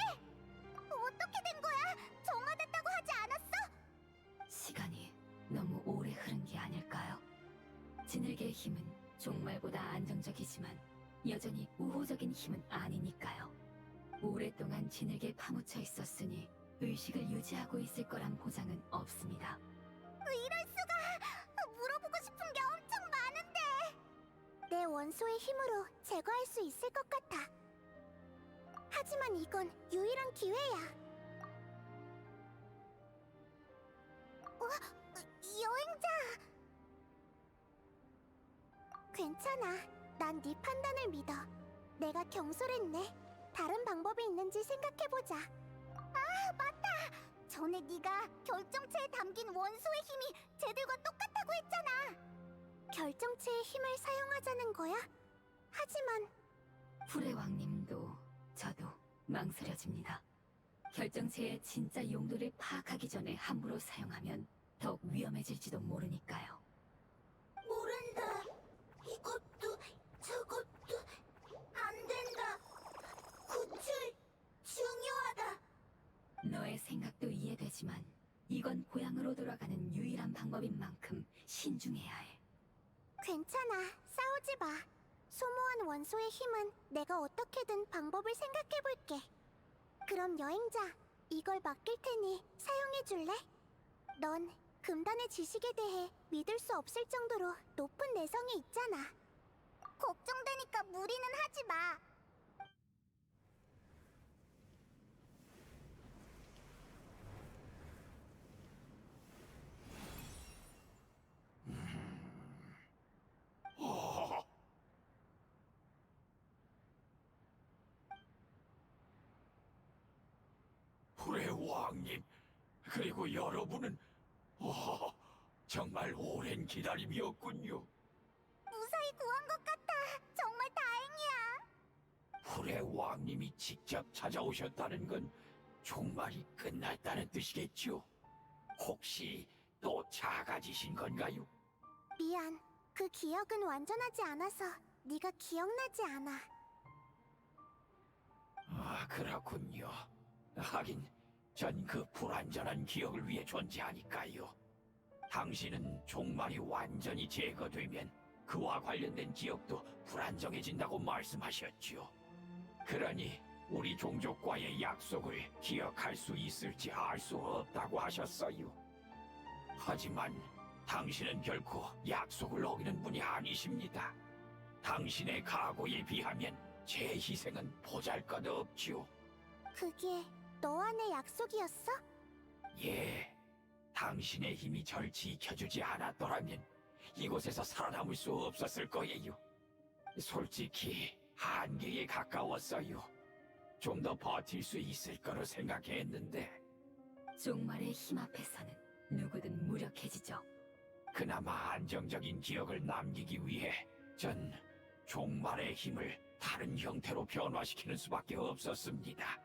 어떻게 된 거야? 정화됐다고 하지 않았어? 시간이 너무 오래 흐른 게 아닐까요? 진흙의 힘은 종말보다 안정적이지만 여전히 우호적인 힘은 아니니까요. 오랫동안 진흙에 파묻혀 있었으니 의식을 유지하고 있을 거란 보장은 없습니다. 이럴 수가! 물어보고 싶은 게 엄청 많은데! 내 원소의 힘으로 제거할 수 있을 것 같아. 하지만 이건 유일한 기회야. 여행자! 괜찮아. 난 네 판단을 믿어. 내가 경솔했네. 다른 방법이 있는지 생각해보자. 아, 맞다! 전에 네가 결정체에 담긴 원소의 힘이 쟤들과 똑같다고 했잖아. 결정체의 힘을 사용하자는 거야? 하지만 후레왕님도 저도 망설여집니다. 결정체의 진짜 용도를 파악하기 전에 함부로 사용하면 더욱 위험해질지도 모르니까요. 모른다. 이것도 저것도 안 된다. 구출 중요하다. 너의 생각도 이해되지만 이건 고향으로 돌아가는 유일한 방법인 만큼 신중해야 해. 괜찮아. 싸우지 마. 소모한 원소의 힘은 내가 어떻게든 방법을 생각해볼게. 그럼 여행자, 이걸 맡길 테니 사용해줄래? 넌 금단의 지식에 대해 믿을 수 없을 정도로 높은 내성이 있잖아. 걱정되니까 무리는 하지 마. 불의 왕님, 그리고 여러분은 정말 오랜 기다림이었군요. 무사히 구한 것 같아. 정말 다행이야. 불의 왕님이 직접 찾아오셨다는 건 종말이 끝났다는 뜻이겠죠? 혹시 또 작아지신 건가요? 미안. 그 기억은 완전하지 않아서 네가 기억나지 않아. 아, 그렇군요. 하긴 전 그 불완전한 기억을 위해 존재하니까요. 당신은 종말이 완전히 제거되면 그와 관련된 기억도 불안정해진다고 말씀하셨죠. 그러니 우리 종족과의 약속을 기억할 수 있을지 알 수 없다고 하셨어요. 하지만 당신은 결코 약속을 어기는 분이 아니십니다. 당신의 각오에 비하면 제 희생은 보잘것없지요. 그게 너와 내 약속이었어? 예, 당신의 힘이 절 지켜주지 않았더라면 이곳에서 살아남을 수 없었을 거예요. 솔직히 한계에 가까웠어요. 좀 더 버틸 수 있을 거로 생각했는데 종말의 힘 앞에서는 누구든 무력해지죠. 그나마 안정적인 기억을 남기기 위해 전 종말의 힘을 다른 형태로 변화시키는 수밖에 없었습니다.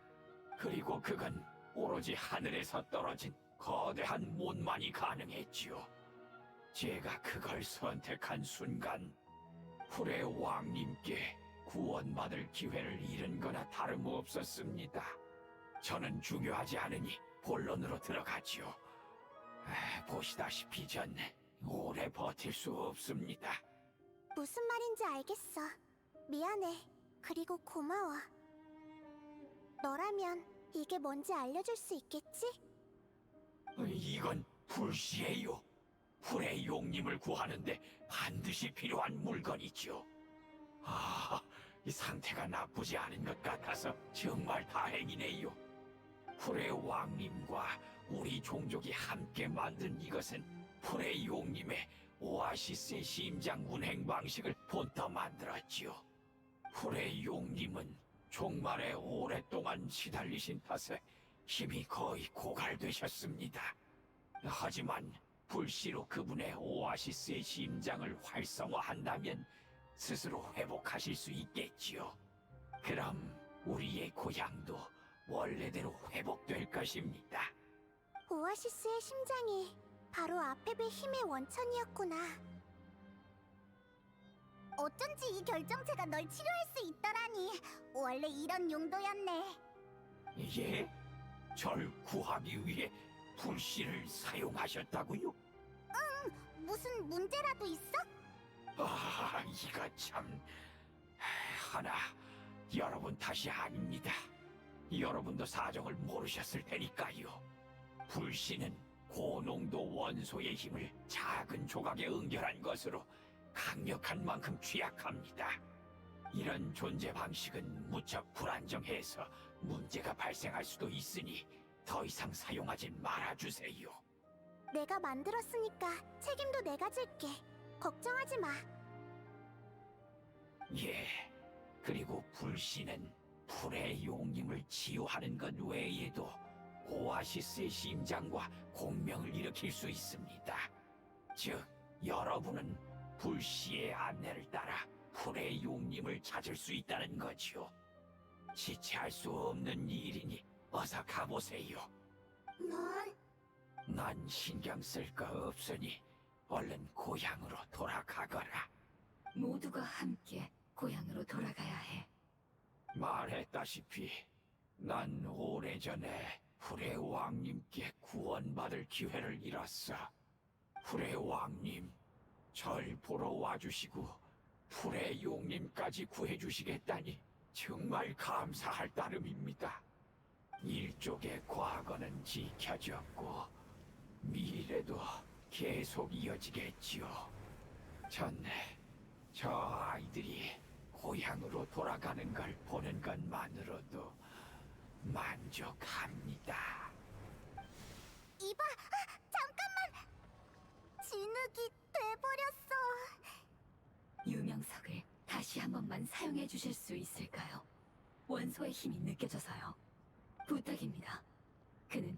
그리고 그건 오로지 하늘에서 떨어진 거대한 못만이 가능했지요. 제가 그걸 선택한 순간 불의 왕님께 구원받을 기회를 잃은 거나 다름없었습니다. 저는 중요하지 않으니 본론으로 들어가지요. 보시다시피 전 오래 버틸 수 없습니다. 무슨 말인지 알겠어. 미안해. 그리고 고마워. 너라면 이게 뭔지 알려줄 수 있겠지? 이건 불시예요. 불의 용님을 구하는데 반드시 필요한 물건이죠. 이 상태가 나쁘지 않은 것 같아서 정말 다행이네요. 불의 왕님과 우리 종족이 함께 만든 이것은 불의 용님의 오아시스의 심장 운행 방식을 본떠 만들었지요. 불의 용님은 종말에 오랫동안 시달리신 탓에 힘이 거의 고갈되셨습니다. 하지만 불씨로 그분의 오아시스의 심장을 활성화한다면 스스로 회복하실 수 있겠지요. 그럼 우리의 고향도 원래대로 회복될 것입니다. 오아시스의 심장이 바로 아페베 힘의 원천이었구나. 어쩐지 이 결정체가 널 치료할 수 있더라니. 원래 이런 용도였네. 예? 절 구하기 위해 불씨를 사용하셨다고요? 무슨 문제라도 있어? 아, 이거 참... 하나, 여러분 탓이 아닙니다. 여러분도 사정을 모르셨을 테니까요. 불씨는 고농도 원소의 힘을 작은 조각에 응결한 것으로 강력한 만큼 취약합니다. 이런 존재 방식은 무척 불안정해서 문제가 발생할 수도 있으니 더 이상 사용하지 말아주세요. 내가 만들었으니까 책임도 내가 질게. 걱정하지 마. 예, 그리고 불씨는 불의 용님을 치유하는 것 외에도 오아시스의 심장과 공명을 일으킬 수 있습니다. 즉, 여러분은 불씨의 안내를 따라 불의 용님을 찾을 수 있다는 거죠. 지체할 수 없는 일이니 어서 가보세요. 난 신경 쓸 거 없으니 얼른 고향으로 돌아가거라. 모두가 함께 고향으로 돌아가야 해. 말했다시피 난 오래전에 불의 왕님께 구원받을 기회를 잃었어. 불의 왕님, 절 보러 와주시고 불의 용님까지 구해주시겠다니 정말 감사할 따름입니다. 일족의 과거는 지켜졌고 미래도 계속 이어지겠지요. 저 아이들이 고향으로 돌아가는 걸 보는 것만으로도 만족합니다. 이봐, 잠깐만! 진흙이 돼버렸어. 유명석을 다시 한 번만 사용해 주실 수 있을까요? 원소의 힘이 느껴져서요. 부탁입니다. 그는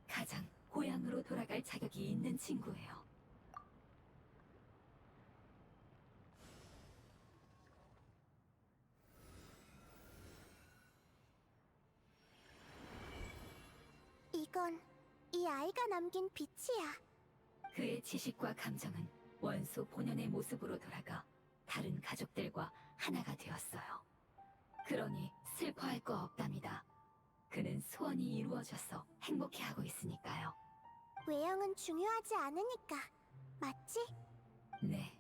가장 고향으로 돌아갈 자격이 있는 친구예요. 이건 이 아이가 남긴 빛이야. 그의 지식과 감정은 원소 본연의 모습으로 돌아가 다른 가족들과 하나가 되었어요. 그러니 슬퍼할 거 없답니다. 그는 소원이 이루어져서 행복해하고 있으니까요. 외형은 중요하지 않으니까. 맞지? 네,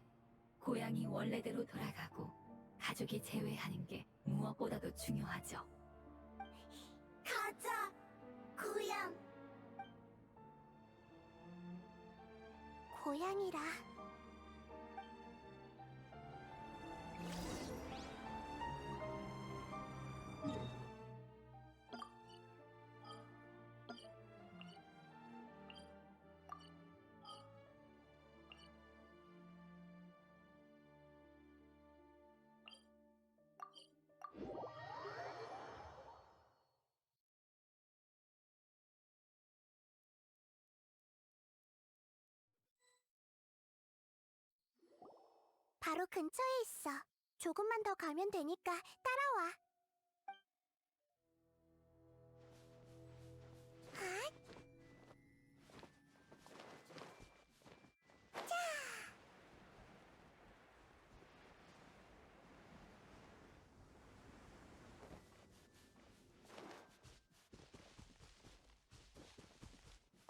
고향이 원래대로 돌아가고 가족이 재회하는 게 무엇보다도 중요하죠. 가자, 고향. 고향이라. 바로 근처에 있어. 조금만 더 가면 되니까 따라와. 아? 자.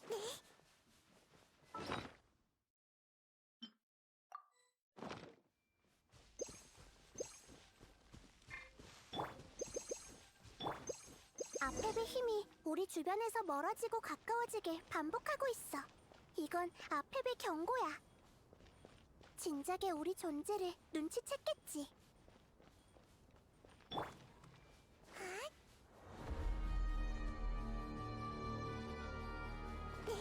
네. 아페베 힘이 우리 주변에서 멀어지고 가까워지길 반복하고 있어. 이건 아페베 경고야. 진작에 우리 존재를 눈치챘겠지. 아? 네?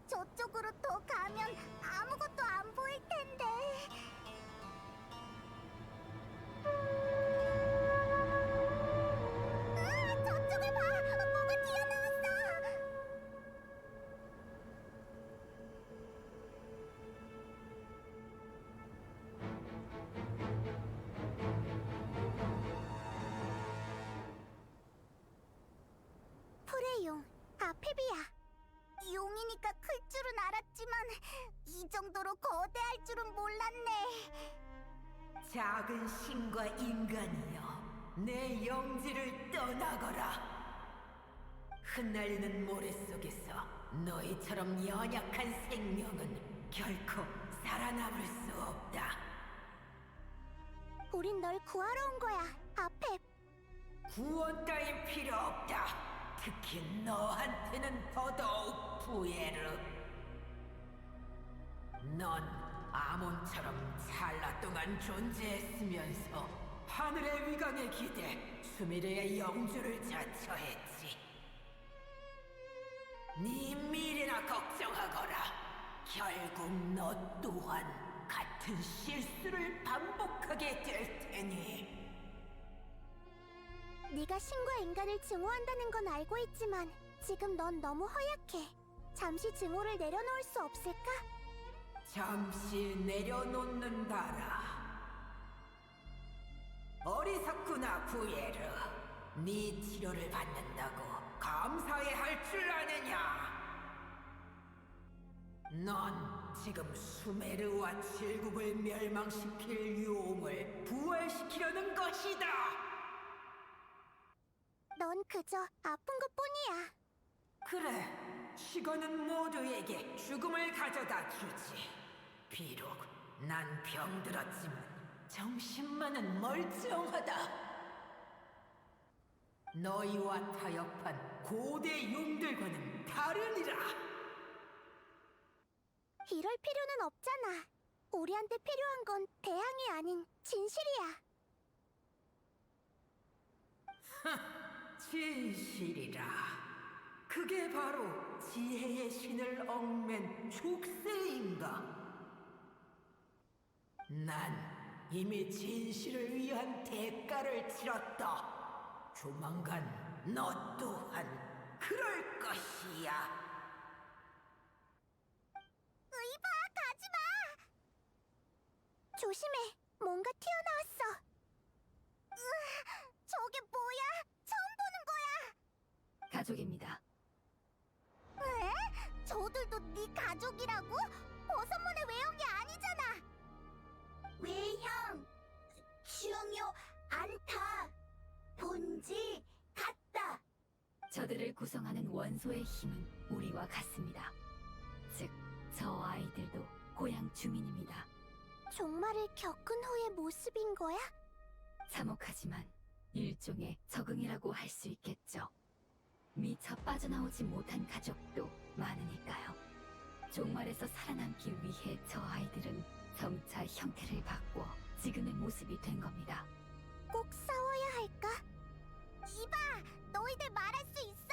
저쪽으로 더 가면 아무것도 안 보일 텐데. 저쪽을 봐! 용, 아페비야. 용이니까 클 줄은 알았지만 이 정도로 거대할 줄은 몰랐네. 작은 신과 인간이여, 내 영지를 떠나거라. 흩날리는 모래 속에서 너희처럼 연약한 생명은 결코 살아남을 수 없다. 우린 널 구하러 온 거야, 아페. 구원 따윈 필요 없다. 특히 너한테는 더더욱 부에르. 넌 아몬처럼 찰나 동안 존재했으면서 하늘의 위강에 기대 수미르의 영주를 자처했지. 네 미래나 걱정하거라. 결국 너 또한 같은 실수를 반복하게 될 테니. 네가 신과 인간을 증오한다는 건 알고 있지만 지금 넌 너무 허약해. 잠시 증오를 내려놓을 수 없을까? 잠시 내려놓는다라. 어리석구나, 부에르. 네 치료를 받는다고 감사해야 할 줄 아느냐? 넌 지금 수메르와 칠국을 멸망시킬 용을 부활시키려는 것이다. 넌 그저 아픈 것뿐이야. 그래, 시간은 모두에게 죽음을 가져다 주지. 비록 난 병들었지만 정신만은 멀쩡하다. 너희와 타협한 고대 용들과는 다르니라. 이럴 필요는 없잖아. 우리한테 필요한 건 대항이 아닌 진실이야. 진실이라. 그게 바로 지혜의 신을 얽맨 족쇄인가? 난 이미 진실을 위한 대가를 치렀다. 조만간 너 또한 그럴 것이야. 의바, 가지마! 조심해. 뭔가 튀어나왔어. 저게 뭐야? 처음 보는 거야. 가족입니다. 왜? 저들도 네 가족이라고? 버섯문의 외형이 아니잖아. 외형 중요 않다. 본질 같다. 저들을 구성하는 원소의 힘은 우리와 같습니다. 즉, 저 아이들도 고향 주민입니다. 종말을 겪은 후의 모습인 거야? 참혹하지만 일종의 적응이라고 할 수 있겠죠. 미처 빠져나오지 못한 가족도 많으니까요. 종말에서 살아남기 위해 저 아이들은 점차 형태를 바꿔 지금의 모습이 된 겁니다. 꼭 싸워야 할까? 이봐, 너희들 말할 수 있어?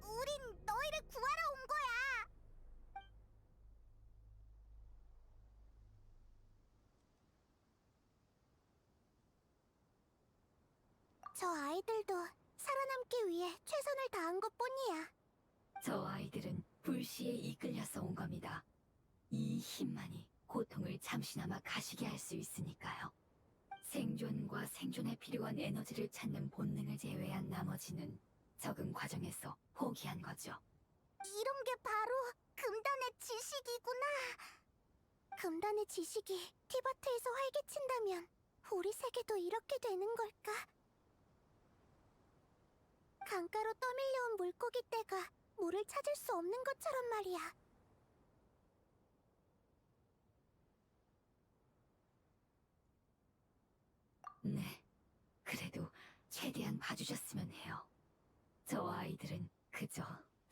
우린 너희를 구하러 온 거야. 저 아이들도 살아남기 위해 최선을 다한 것뿐이야. 저 아이들은 불시에 이끌려서 온 겁니다. 이 힘만이 고통을 잠시나마 가시게 할 수 있으니까요. 생존과 생존에 필요한 에너지를 찾는 본능을 제외한 나머지는 적응 과정에서 포기한 거죠. 이런 게 바로 금단의 지식이구나. 금단의 지식이 티바트에서 활개친다면 우리 세계도 이렇게 되는 걸까? 강가로 떠밀려온 물고기 떼가 물을 찾을 수 없는 것처럼 말이야. 네, 그래도 최대한 봐주셨으면 해요. 저 아이들은 그저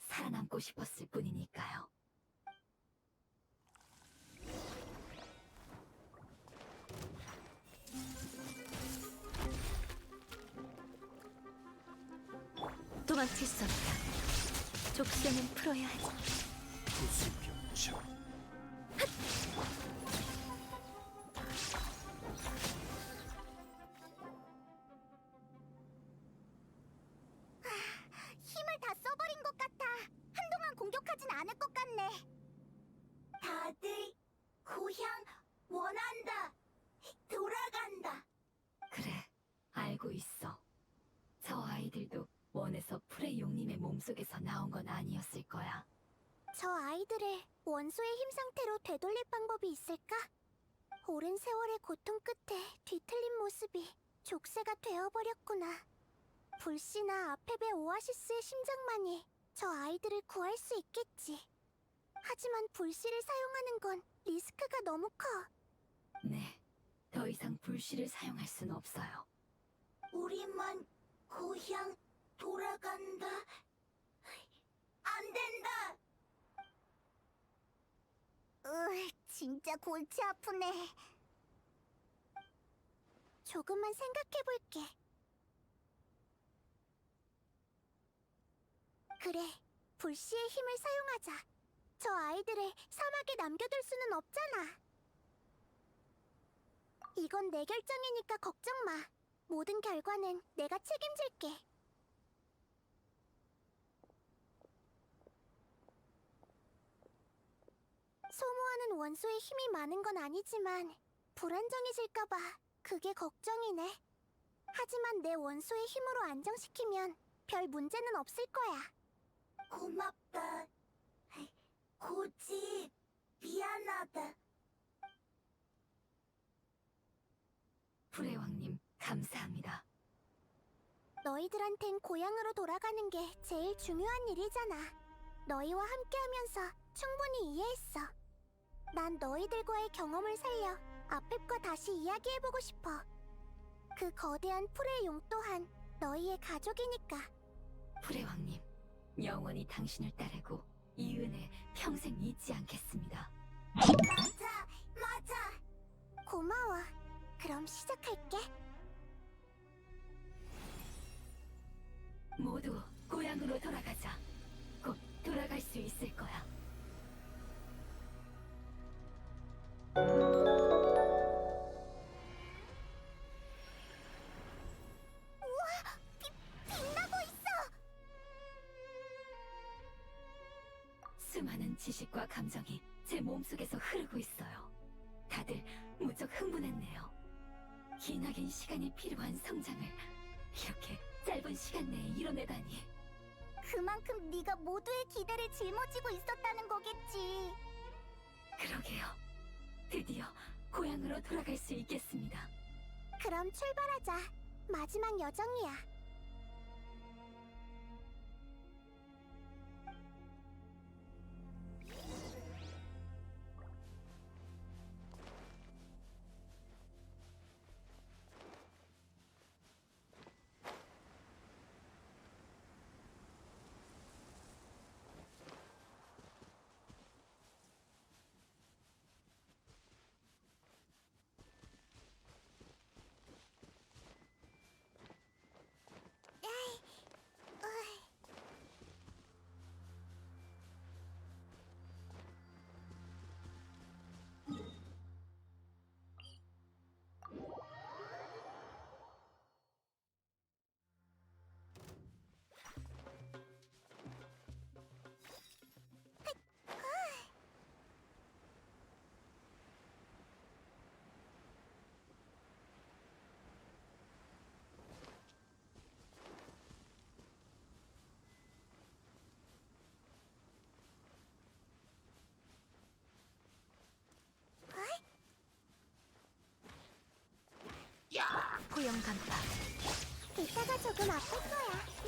살아남고 싶었을 뿐이니까요. 도망칠 수 없다. 족쇄는 풀어야 하지. 구수병청. 힘을 다 써버린 것 같아. 한동안 공격하진 않을 것 같네. 다들 고향 원한다. 돌아간다. 그래, 알고 있어. 저 아이들도 원에서 프레 용님의 몸 몸속에서 나온 건 아니었을 거야. 저 아이들을 원소의 힘 상태로 되돌릴 방법이 있을까? 오랜 세월의 고통 끝에 뒤틀린 모습이 족쇄가 되어버렸구나. 불씨나 아페베 오아시스의 심장만이 저 아이들을 구할 수 있겠지. 하지만 불씨를 사용하는 건 리스크가 너무 커. 네, 더 이상 불씨를 사용할 순 없어요. 우리만 고향 돌아간다. 안 된다. 진짜 골치 아프네. 조금만 생각해볼게. 그래, 불씨의 힘을 사용하자. 저 아이들을 사막에 남겨둘 수는 없잖아. 이건 내 결정이니까 걱정 마. 모든 결과는 내가 책임질게. 소모하는 원소의 힘이 많은 건 아니지만 불안정해질까봐 그게 걱정이네. 하지만 내 원소의 힘으로 안정시키면 별 문제는 없을 거야. 고맙다. 고지, 미안하다. 불의 왕님, 감사합니다. 너희들한텐 고향으로 돌아가는 게 제일 중요한 일이잖아. 너희와 함께하면서 충분히 이해했어. 난 너희들과의 경험을 살려 아펩과 다시 이야기해보고 싶어. 그 거대한 풀의 용 또한 너희의 가족이니까. 불의 왕님, 영원히 당신을 따르고 이 은혜 평생 잊지 않겠습니다. 맞아. 고마워. 그럼 시작할게. 모두 고향으로 돌아가자. 곧 돌아갈 수 있을 거야. 빛나고 있어. 수많은 지식과 감정이 제 몸속에서 흐르고 있어요. 다들 무척 흥분했네요. 기나긴 시간이 필요한 성장을 이렇게 짧은 시간 내에 이뤄내다니. 그만큼 네가 모두의 기대를 짊어지고 있었다는 거겠지. 그러게요. 드디어 고향으로 돌아갈 수 있겠습니다. 그럼 출발하자. 마지막 여정이야. 고용 간파. 이따가 조금 아플 거야.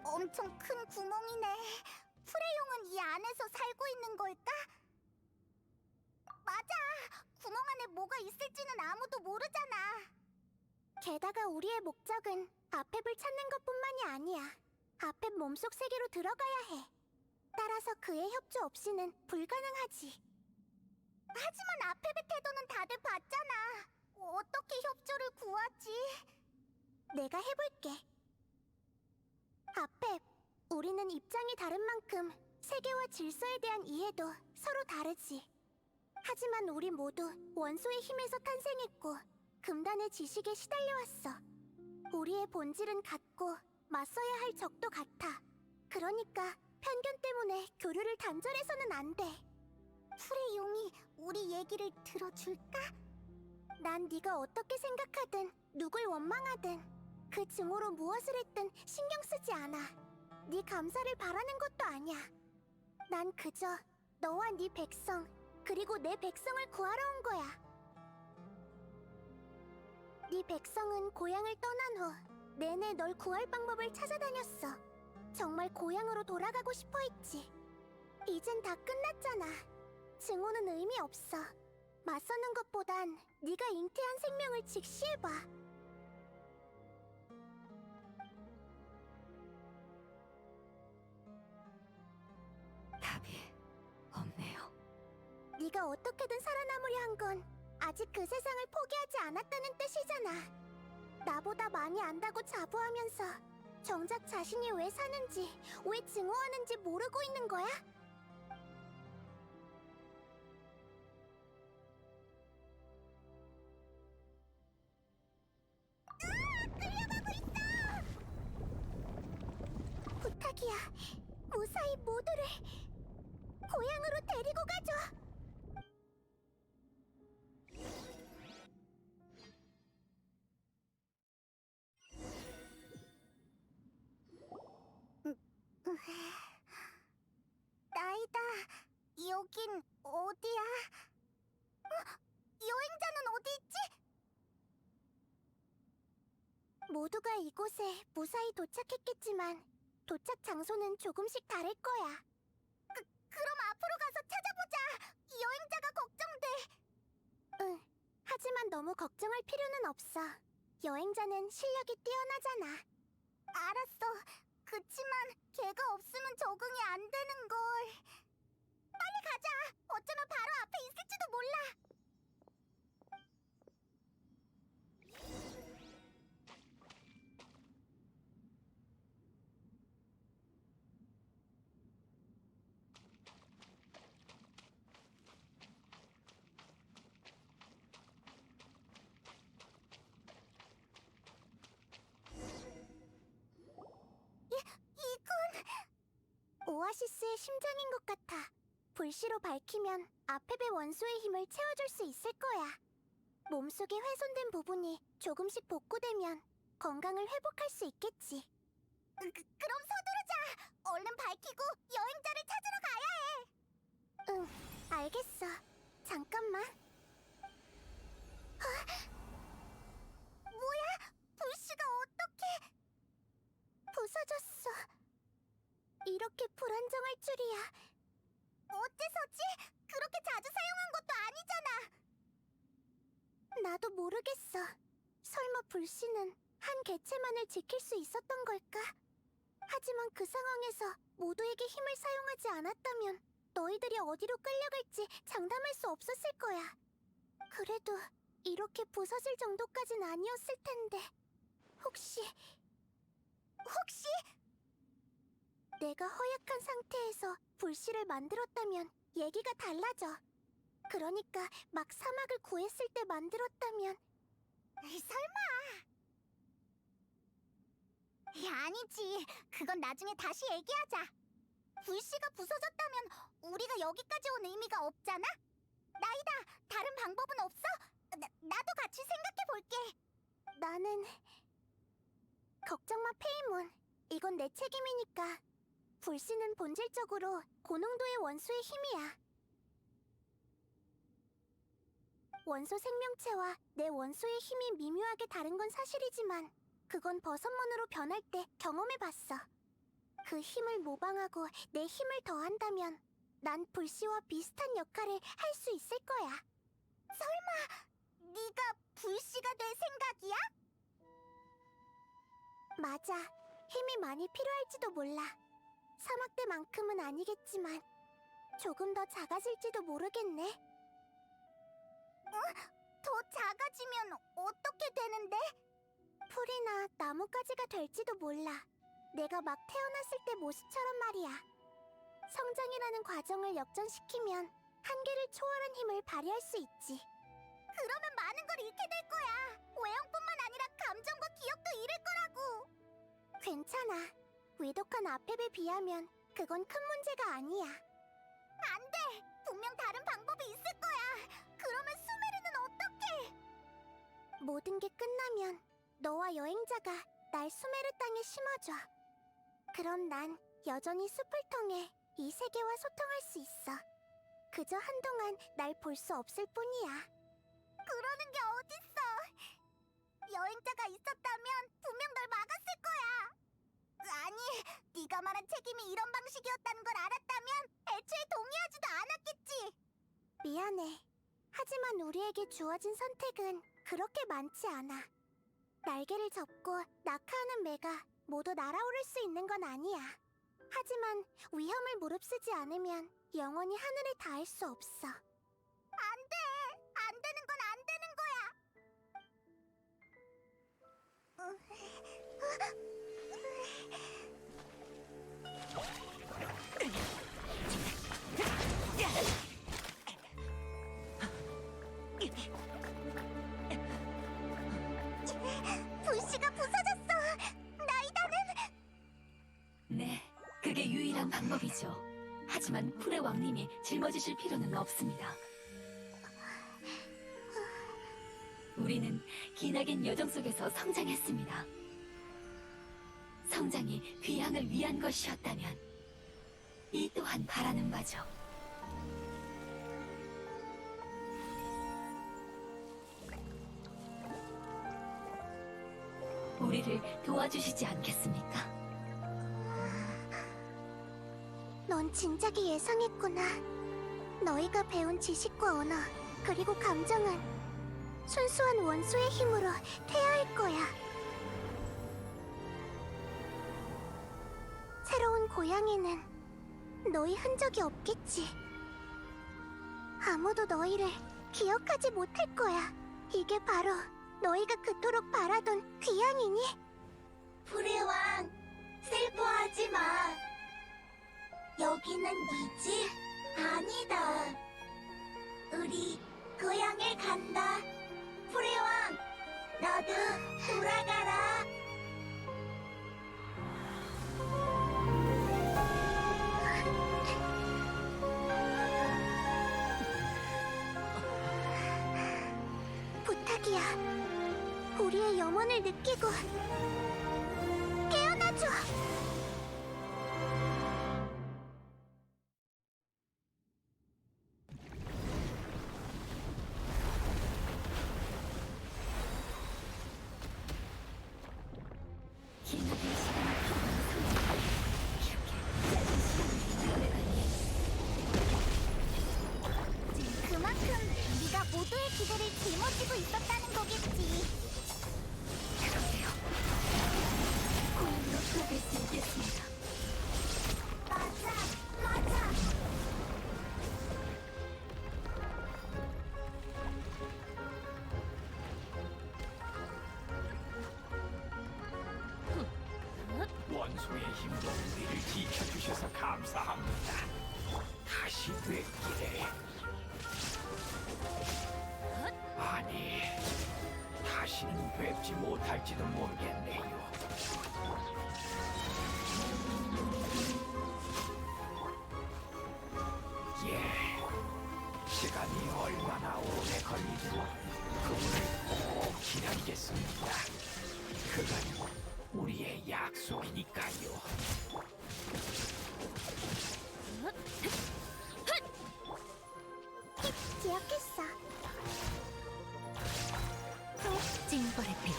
엄청 큰 구멍이네. 프레용은 이 안에서 살고 있는 걸까? 맞아. 구멍 안에 뭐가 있을지는 아무도 모르잖아. 게다가 우리의 목적은 아펩을 찾는 것뿐만이 아니야. 아펩 몸속 세계로 들어가야 해. 따라서 그의 협조 없이는 불가능하지. 하지만 아페베 태도는 다들 봤잖아. 어떻게 협조를 구하지? 내가 해볼게. 아페, 우리는 입장이 다른 만큼 세계와 질서에 대한 이해도 서로 다르지. 하지만 우리 모두 원소의 힘에서 탄생했고 금단의 지식에 시달려왔어. 우리의 본질은 같고 맞서야 할 적도 같아. 그러니까 편견 때문에 교류를 단절해서는 안 돼. 풀의 용이 우리 얘기를 들어줄까? 난 네가 어떻게 생각하든 누굴 원망하든 그 증오로 무엇을 했든 신경 쓰지 않아. 네 감사를 바라는 것도 아니야. 난 그저 너와 네 백성 그리고 내 백성을 구하러 온 거야. 네 백성은 고향을 떠난 후 내내 널 구할 방법을 찾아다녔어. 정말 고향으로 돌아가고 싶어 했지. 이젠 다 끝났잖아. 증오는 의미 없어. 맞서는 것보단 네가 잉태한 생명을 직시해봐. 답이 없네요. 네가 어떻게든 살아남으려 한 건 아직 그 세상을 포기하지 않았다는 뜻이잖아. 나보다 많이 안다고 자부하면서 정작 자신이 왜 사는지, 왜 증오하는지 모르고 있는 거야? 끌려가고 있어! 부탁이야. 무사히 모두를 고향으로 데리고 가줘. 나이다, 여긴 어디야? 여행자는 어디 있지? 모두가 이곳에 무사히 도착했겠지만 도착 장소는 조금씩 다를 거야. 그럼 앞으로 가서 찾아보자. 여행자가 걱정돼. 응, 하지만 너무 걱정할 필요는 없어. 여행자는 실력이 뛰어나잖아. 알았어. 그치만 걔가 없으면 적응이 안 되는 걸. 빨리 가자. 어쩌면 바로 앞에 있을지도 몰라. 이건 오아시스의 심장인 것 같아. 불씨로 밝히면 아페베 원소의 힘을 채워줄 수 있을 거야. 몸속에 훼손된 부분이 조금씩 복구되면 건강을 회복할 수 있겠지. 그럼 서두르자. 얼른 밝히고 여행자를 찾으러 가야 해. 응, 알겠어. 잠깐만. 뭐야? 불씨가 어떻게 부서졌어. 이렇게 불안정할 줄이야. 어째서지? 그렇게 자주 사용한 것도 아니잖아. 나도 모르겠어. 설마 불씨는 한 개체만을 지킬 수 있었던 걸까? 하지만 그 상황에서 모두에게 힘을 사용하지 않았다면 너희들이 어디로 끌려갈지 장담할 수 없었을 거야. 그래도 이렇게 부서질 정도까진 아니었을 텐데. 혹시 내가 허약한 상태에서 불씨를 만들었다면 얘기가 달라져. 그러니까 막 사막을 구했을 때 만들었다면. 설마. 아니지. 그건 나중에 다시 얘기하자. 불씨가 부서졌다면 우리가 여기까지 온 의미가 없잖아? 나이다, 다른 방법은 없어? 나도 같이 생각해볼게. 나는... 걱정 마, 페이몬. 이건 내 책임이니까. 불씨는 본질적으로 고농도의 원소의 힘이야. 원소 생명체와 내 원소의 힘이 미묘하게 다른 건 사실이지만 그건 버섯몬으로 변할 때 경험해봤어. 그 힘을 모방하고 내 힘을 더한다면 난 불씨와 비슷한 역할을 할 수 있을 거야. 설마 네가 불씨가 될 생각이야? 맞아. 힘이 많이 필요할지도 몰라. 사막 때만큼은 아니겠지만 조금 더 작아질지도 모르겠네. 더 작아지면 어떻게 되는데? 풀이나 나뭇가지가 될지도 몰라. 내가 막 태어났을 때 모습처럼 말이야. 성장이라는 과정을 역전시키면 한계를 초월한 힘을 발휘할 수 있지. 그러면 많은 걸 잃게 될 거야. 외형뿐만 아니라 감정과 기억도 잃을 거라고. 괜찮아. 위독한 아펩에 비하면 그건 큰 문제가 아니야. 안 돼! 분명 다른 방법이 있을 거야. 그러면 수메르는 어떡해? 모든 게 끝나면 너와 여행자가 날 수메르 땅에 심어줘. 그럼 난 여전히 숲을 통해 이 세계와 소통할 수 있어. 그저 한동안 날 볼 수 없을 뿐이야. 그러는 게 어딨어? 여행자가 있었다면 분명 널 막았을 거야. 아니, 네가 말한 책임이 이런 방식이었다는 걸 알았다면 애초에 동의하지도 않았겠지. 미안해. 하지만 우리에게 주어진 선택은 그렇게 많지 않아. 날개를 접고 낙하하는 매가 모두 날아오를 수 있는 건 아니야. 하지만 위험을 무릅쓰지 않으면 영원히 하늘에 닿을 수 없어. 안 돼! 안 되는 건 안 되는 거야! 불씨가 부서졌어! 나이다는! 네, 그게 유일한 방법이죠. 하지만 풀의 왕님이 짊어지실 필요는 없습니다. 우리는 기나긴 여정 속에서 성장했습니다. 성장이 귀향을 위한 것이었다면 이 또한 바라는 바죠. 우리를 도와주시지 않겠습니까? 넌 진작에 예상했구나. 너희가 배운 지식과 언어, 그리고 감정은 순수한 원소의 힘으로 퇴화할 거야. 새로운 고향에는 너희 흔적이 없겠지. 아무도 너희를 기억하지 못할 거야. 이게 바로 너희가 그토록 바라던 귀향이니? 불의 왕, 슬퍼하지 마. 여기는 네 집? 아니다. 우리 고향에 간다. 불의 왕, 너도 돌아가라. 부탁이야. 우리의 영혼을 느끼고 깨어나줘. 기나긴 시간을 필요한 성장. 이렇게 짧은 시간을 이겨내다니. 그만큼 네가 모두의 기대를 짊어지고 있었다는 거겠지. 그러게요. 고향으로 돌아갈 수 있겠습니다. 맞아, 맞아. 원소의 힘으로 우리를 지켜주셔서 감사합니다. 다시 뵙기를. 아니, 다시는 뵙지 못할지도 모르겠네요. 예, 시간이 얼마나 오래 걸리든 그분을 꼭 기다리겠습니다. 그건 우리의 약속이니까요. 기억했어. 징벌의 빛,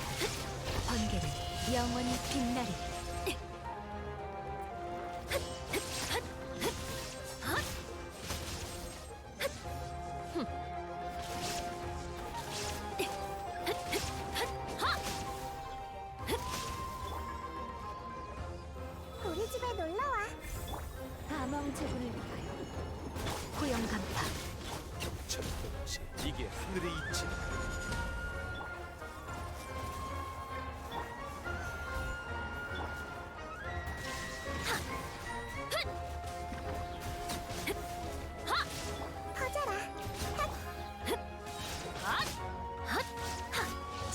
번개는 영원히 빛나리. 우리 집에 놀러와. 암왕제군을 위하여 고용 간파. 천동체 이게 하늘의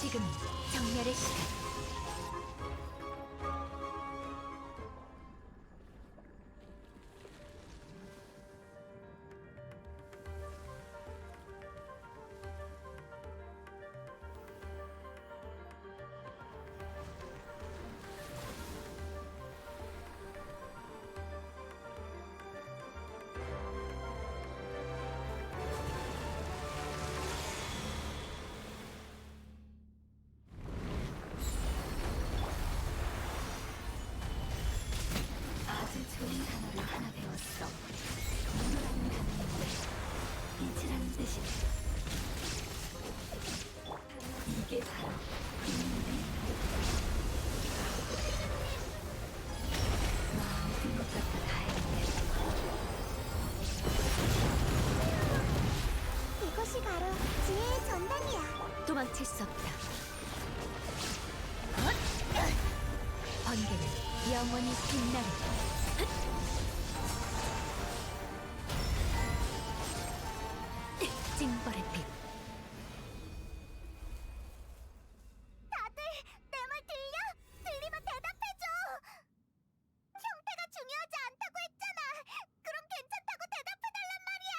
지금이 정렬의 시간. 아주 좋은 단어를 하나 배웠어. 누구라는 단어인데 빛이라는 뜻이야. 이게 바로 마음에 든 것 같아 다행이네. 이것이 바로 지혜의 전당이야. 도망칠 수 없다. 번개는 영원히 빛나리라. 징벌의 빛. 다들 내 말 들려? 들리면 대답해줘. 형태가 중요하지 않다고 했잖아. 그럼 괜찮다고 대답해달란 말이야.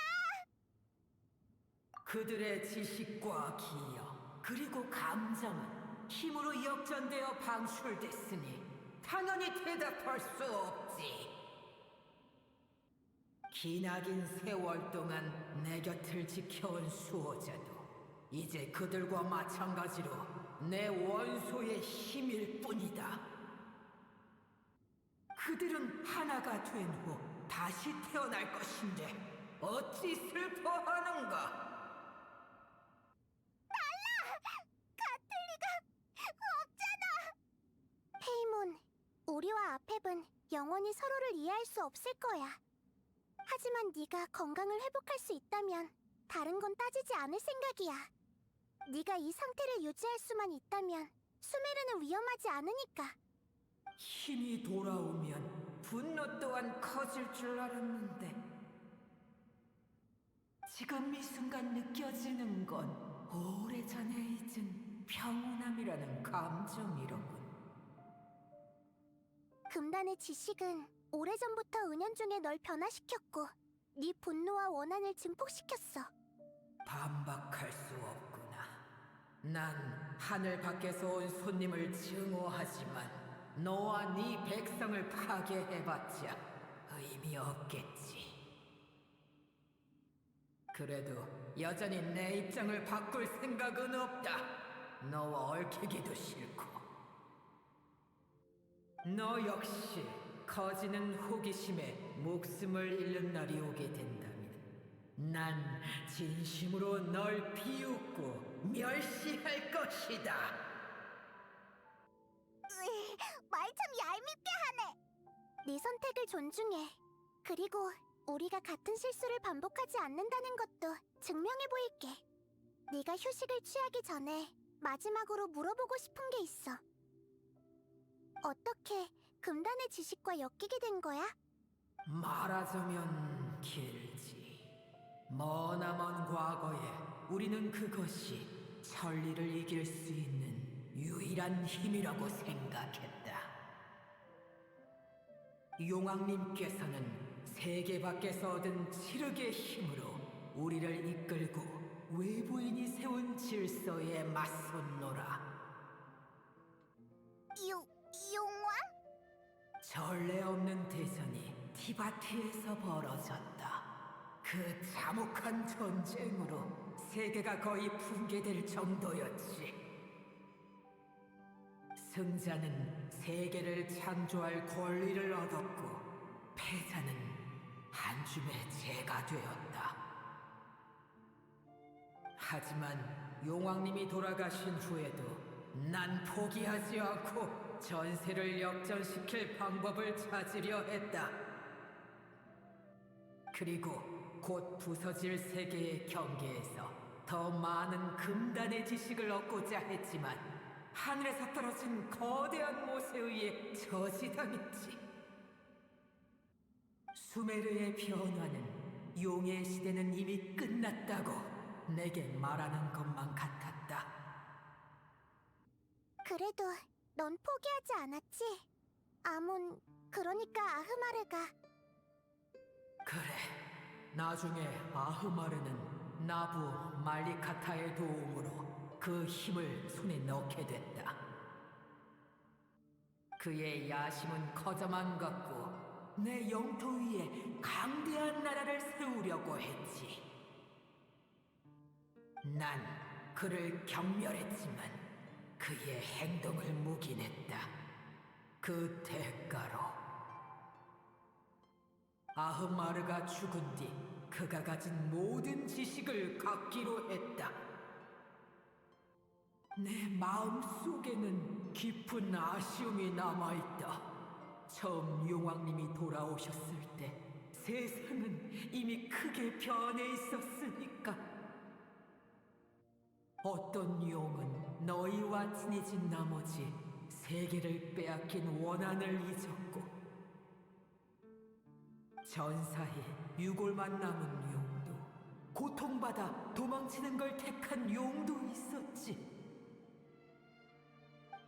그들의 지식과 기억 그리고 감정은 힘으로 역전되어 방출됐으니 당연히 대답할 수 없지. 기나긴 세월 동안 내 곁을 지켜온 수호자도 이제 그들과 마찬가지로 내 원소의 힘일 뿐이다. 그들은 하나가 된 후 다시 태어날 것인데 어찌 슬퍼하는가? 같을 리가 없잖아. 페이몬, 우리와 아펩은 영원히 서로를 이해할 수 없을 거야. 하지만 네가 건강을 회복할 수 있다면 다른 건 따지지 않을 생각이야. 네가 이 상태를 유지할 수만 있다면 수메르는 위험하지 않으니까. 힘이 돌아오면 분노 또한 커질 줄 알았는데 지금 이 순간 느껴지는 건 오래전에 잊은 평온함이라는 감정이로군. 금단의 지식은 오래전부터 은연중에 널 변화시켰고 네 분노와 원한을 증폭시켰어. 반박할 수 없구나. 난 하늘 밖에서 온 손님을 증오하지만 너와 네 백성을 파괴해봤자 의미 없겠지. 그래도 여전히 내 입장을 바꿀 생각은 없다. 너와 얽히기도 싫고. 너 역시 커지는 호기심에 목숨을 잃는 날이 오게 된다면 난 진심으로 널 비웃고 멸시할 것이다. 말 참 얄밉게 하네. 네 선택을 존중해. 그리고 우리가 같은 실수를 반복하지 않는다는 것도 증명해 보일게. 네가 휴식을 취하기 전에 마지막으로 물어보고 싶은 게 있어. 어떻게 금단의 지식과 엮이게 된 거야? 말하자면 길지. 머나먼 과거에 우리는 그것이 천리를 이길 수 있는 유일한 힘이라고 생각했다. 용왕님께서는 세계 밖에서 얻은 칠흑의 힘으로 우리를 이끌고 외부인이 세운 질서에 맞섰노라. 용왕? 전례 없는 대전이 티바티에서 벌어졌다. 그 참혹한 전쟁으로 세계가 거의 붕괴될 정도였지. 승자는 세계를 창조할 권리를 얻었고 패자는 한 줌의 재가 되었다. 하지만 용왕님이 돌아가신 후에도 난 포기하지 않고 전세를 역전시킬 방법을 찾으려 했다. 그리고 곧 부서질 세계의 경계에서 더 많은 금단의 지식을 얻고자 했지만 하늘에서 떨어진 거대한 못에 의해 저지당했지. 수메르의 변화는 용의 시대는 이미 끝났다고 내게 말하는 것만 같았다. 그래도 넌 포기하지 않았지? 아몬, 그러니까 아흐마르가. 그래, 나중에 아흐마르는 나부 말리카타의 도움으로 그 힘을 손에 넣게 됐다. 그의 야심은 커져만 갔고 내 영토 위에 강대한 나라를 세우려고 했지. 난 그를 경멸했지만 그의 행동을 묵인했다. 그 대가로 아흐마르가 죽은 뒤 그가 가진 모든 지식을 갖기로 했다. 내 마음 속에는 깊은 아쉬움이 남아있다. 처음 용왕님이 돌아오셨을 때 세상은 이미 크게 변해 있었으니까. 어떤 용은 너희와 친해진 나머지 세계를 빼앗긴 원한을 잊었고, 전사에 유골만 남은 용도, 고통받아 도망치는 걸 택한 용도 있었지.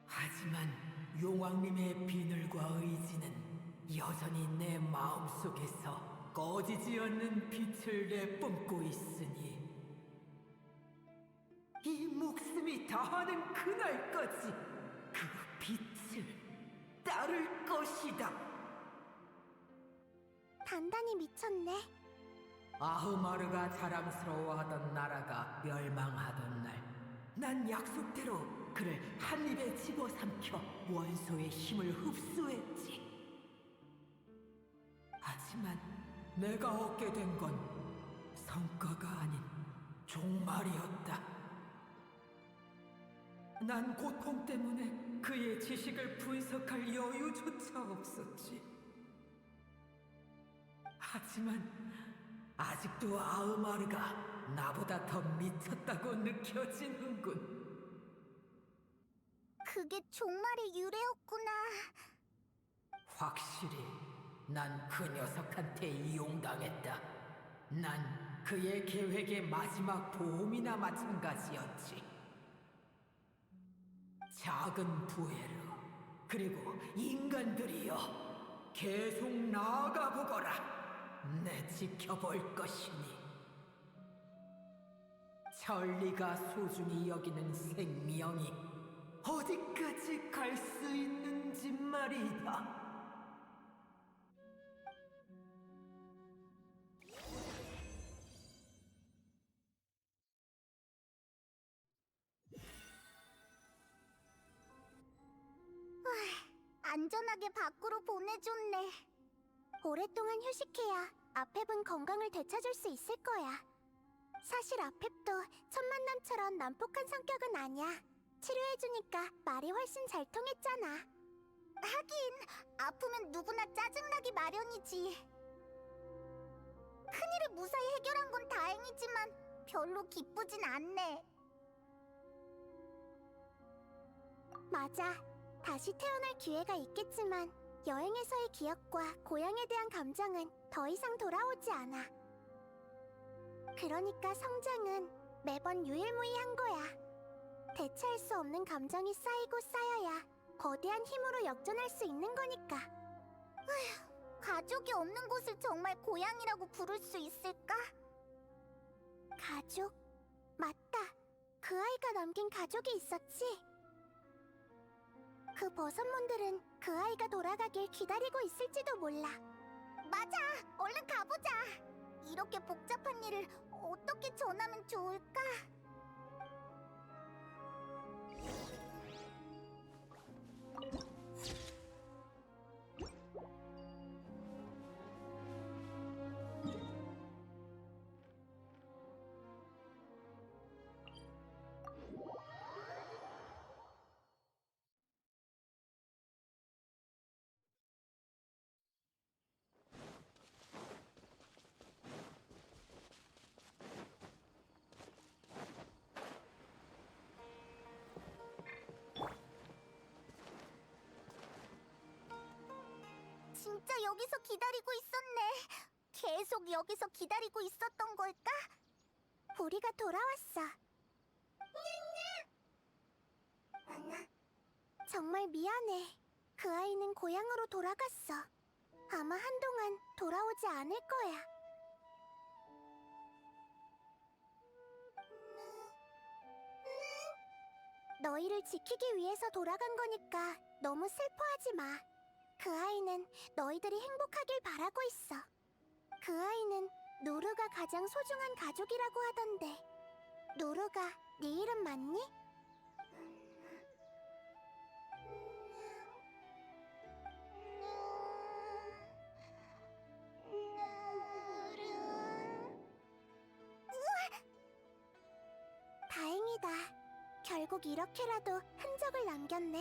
하지만 용왕님의 비늘과 의지는 여전히 내 마음속에서 꺼지지 않는 빛을 내뿜고 있으니 이 목숨이 다하는 그날까지 그 빛을 따를 것이다. 단단히 미쳤네. 아흐마르가 자랑스러워하던 나라가 멸망하던 날, 난 약속대로 그를 한 입에 집어삼켜 원소의 힘을 흡수했지. 하지만 내가 얻게 된 건 성과가 아닌 종말이었다. 난 고통 때문에 그의 지식을 분석할 여유조차 없었지. 하지만 아직도 아흐마르가 나보다 더 미쳤다고 느껴지는군. 그게 종말의 유래였구나. 확실히 난 그 녀석한테 이용당했다. 난 그의 계획의 마지막 도움이나 마찬가지였지. 작은 부에르, 그리고 인간들이여, 계속 나아가 보거라. 내 지켜볼 것이니. 천리가 소중히 여기는 생명이 어디까지 갈 수 있는지 말이다. 안전하게 밖으로 보내줬네. 오랫동안 휴식해야 아펩은 건강을 되찾을 수 있을 거야. 사실 아펩도 천만남처럼 난폭한 성격은 아니야. 치료해주니까 말이 훨씬 잘 통했잖아. 하긴 아프면 누구나 짜증나기 마련이지. 큰일을 무사히 해결한 건 다행이지만 별로 기쁘진 않네. 맞아. 다시 태어날 기회가 있겠지만 여행에서의 기억과 고향에 대한 감정은 더 이상 돌아오지 않아. 그러니까 성장은 매번 유일무이한 거야. 대체할 수 없는 감정이 쌓이고 쌓여야 거대한 힘으로 역전할 수 있는 거니까. 가족이 없는 곳을 정말 고향이라고 부를 수 있을까? 가족? 맞다. 그 아이가 남긴 가족이 있었지. 그 버섯몬들은 그 아이가 돌아가길 기다리고 있을지도 몰라. 맞아! 얼른 가보자! 이렇게 복잡한 일을 어떻게 전하면 좋을까? 진짜 여기서 기다리고 있었네. 계속 여기서 기다리고 있었던 걸까? 우리가 돌아왔어. 정말 미안해. 그 아이는 고향으로 돌아갔어. 아마 한동안 돌아오지 않을 거야. 너희를 지키기 위해서 돌아간 거니까 너무 슬퍼하지 마. 그 아이는 너희들이 행복하길 바라고 있어. 그 아이는 누르가 가장 소중한 가족이라고 하던데. 누르가 네 이름 맞니? 다행이다. 결국 이렇게라도 흔적을 남겼네.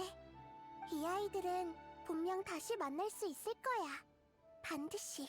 이 아이들은 분명 다시 만날 수 있을 거야. 반드시.